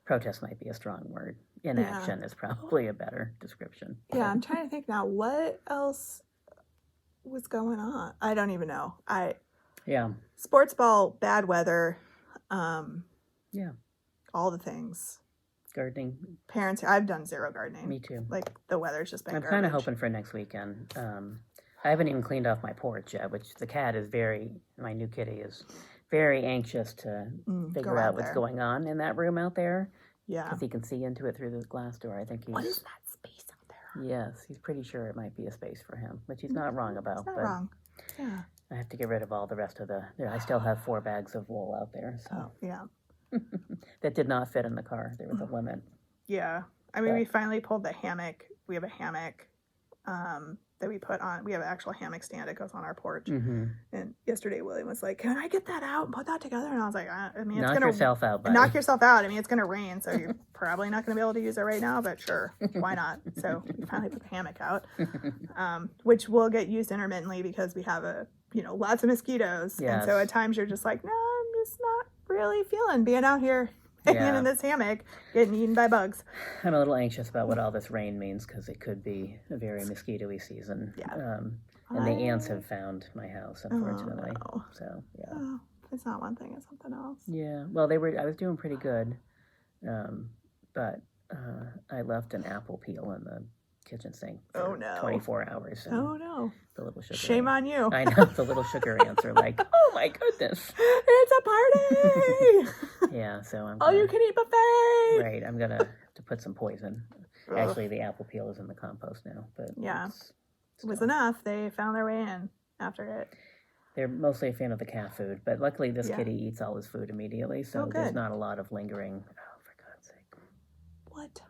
Protest might be a strong word. Inaction is probably a better description. Yeah, I'm trying to think now. What else was going on? I don't even know. Sports ball, bad weather. All the things. Gardening. Parents, I've done 0 gardening. Me too. The weather's just been I'm kind of hoping for next weekend. I haven't even cleaned off my porch yet, which the cat is my new kitty is very anxious to figure out what's going on in that room out there. Yeah. Because he can see into it through the glass door. I think what is that space out there? Yes, he's pretty sure it might be a space for him, which he's not wrong about. He's not wrong. Yeah. I have to get rid of all the rest of I still have 4 bags of wool out there. So. Oh, yeah. That did not fit in the car. There was a limit. Yeah. I mean, we finally pulled the hammock. We have a hammock that we put on. We have an actual hammock stand that goes on our porch. Mm-hmm. And yesterday, William was like, can I get that out and put that together? And I was like, I mean, it's going to... Knock yourself out, buddy. Knock yourself out. I mean, it's going to rain, so you're probably not going to be able to use it right now, but sure, why not? So we finally put the hammock out, which will get used intermittently because we have lots of mosquitoes. Yes. And so at times you're just like, no, I'm just not really feeling being out here hanging in this hammock, getting eaten by bugs. I'm a little anxious about what all this rain means because it could be a very mosquito-y season. Yeah. And the ants have found my house, unfortunately. Oh, no. So, yeah. Oh, it's not one thing, it's something else. Yeah. Well, I was doing pretty good. But I left an apple peel in the kitchen sink for 24 hours. Oh, no. The little sugar Shame on you. I know. The little sugar ants are like, oh, my goodness. It's a party. Yeah, so I'm All you can eat buffet. Right. I'm going to have to put some poison. Actually, the apple peel is in the compost now. But yeah. It was enough. They found their way in after it. They're mostly a fan of the cat food, but luckily this kitty eats all his food immediately, so there's not a lot of lingering. Oh, for God's sake. What?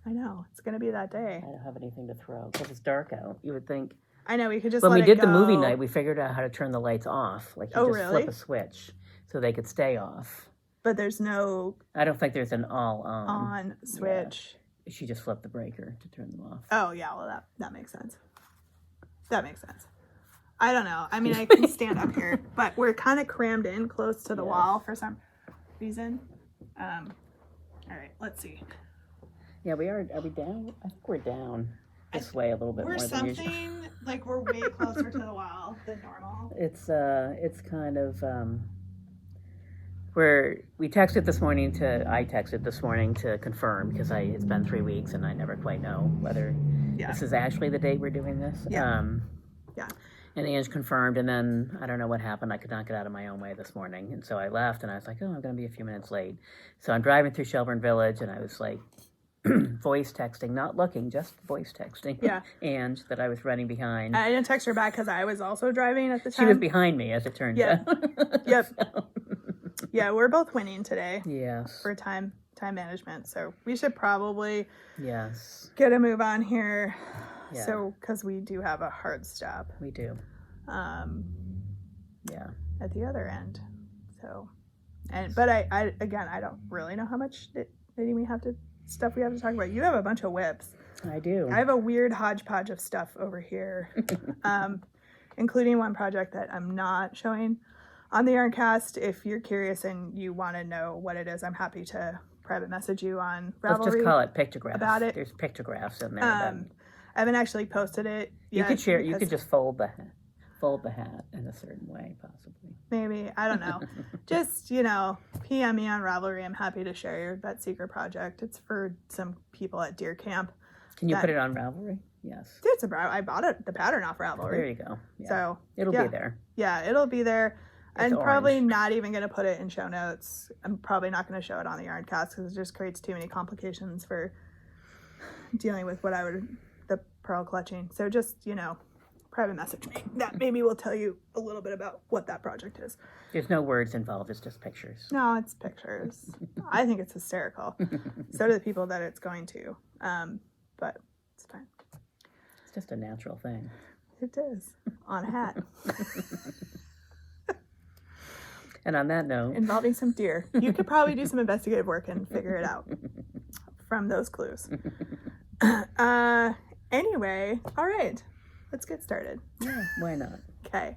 I know. It's going to be that day. I don't have anything to throw because it's dark out. You would think. I know. We could just When let we did it the go. movie night, we figured out how to turn the lights off. Like you just flip a switch so they could stay off. But there's no... I don't think there's an all on switch. Yeah. She just flipped the breaker to turn them off. Oh, yeah. Well, that makes sense. That makes sense. I don't know. I mean, I can stand up here, but we're kind of crammed in close to the wall for some reason. All right, let's see. Yeah, we are. Are we down? I think we're down this way a little bit more than usual. Like we're way closer to the wall than normal. It's kind of I texted this morning to confirm because it's been 3 weeks and I never quite know whether this is actually the date we're doing this. Yeah. And Ange confirmed, and then I don't know what happened. I could not get out of my own way this morning, and so I left. And I was like, "Oh, I'm going to be a few minutes late." So I'm driving through Shelburne Village, and I was like, voice texting, not looking, just voice texting. Yeah. Ange that I was running behind. I didn't text her back because I was also driving at the time. She was behind me, as it turns out. Yep. So. Yeah, we're both winning today. Yes. For time management, so we should probably get a move on here. Yeah. So, because we do have a hard stop. We do. At the other end. So, but I don't really know how much we have to talk about. You have a bunch of whips. I do. I have a weird hodgepodge of stuff over here, including one project that I'm not showing on the Yarncast. If you're curious and you want to know what it is, I'm happy to private message you on Ravelry. Let's just call it pictographs. About it. There's pictographs in there. I haven't actually posted it yet. You could share. You could just fold the hat in a certain way, possibly. Maybe. I don't know. Just, PM me on Ravelry. I'm happy to share your Bet Secret project. It's for some people at Deer Camp. Can you put it on Ravelry? Yes. I bought the pattern off Ravelry. There you go. Yeah. So it'll be there. Yeah, it'll be there. I'm orange. Probably not even going to put it in show notes. I'm probably not going to show it on the Yarncast because it just creates too many complications for dealing with the pearl clutching. So just, private message me. That maybe will tell you a little bit about what that project is. There's no words involved. It's just pictures. No, it's pictures. I think it's hysterical. So do the people that it's going to. But it's fine. It's just a natural thing. It is. On a hat. And on that note, involving some deer, you could probably do some investigative work and figure it out from those clues. Anyway, all right, let's get started. Yeah, why not? Okay.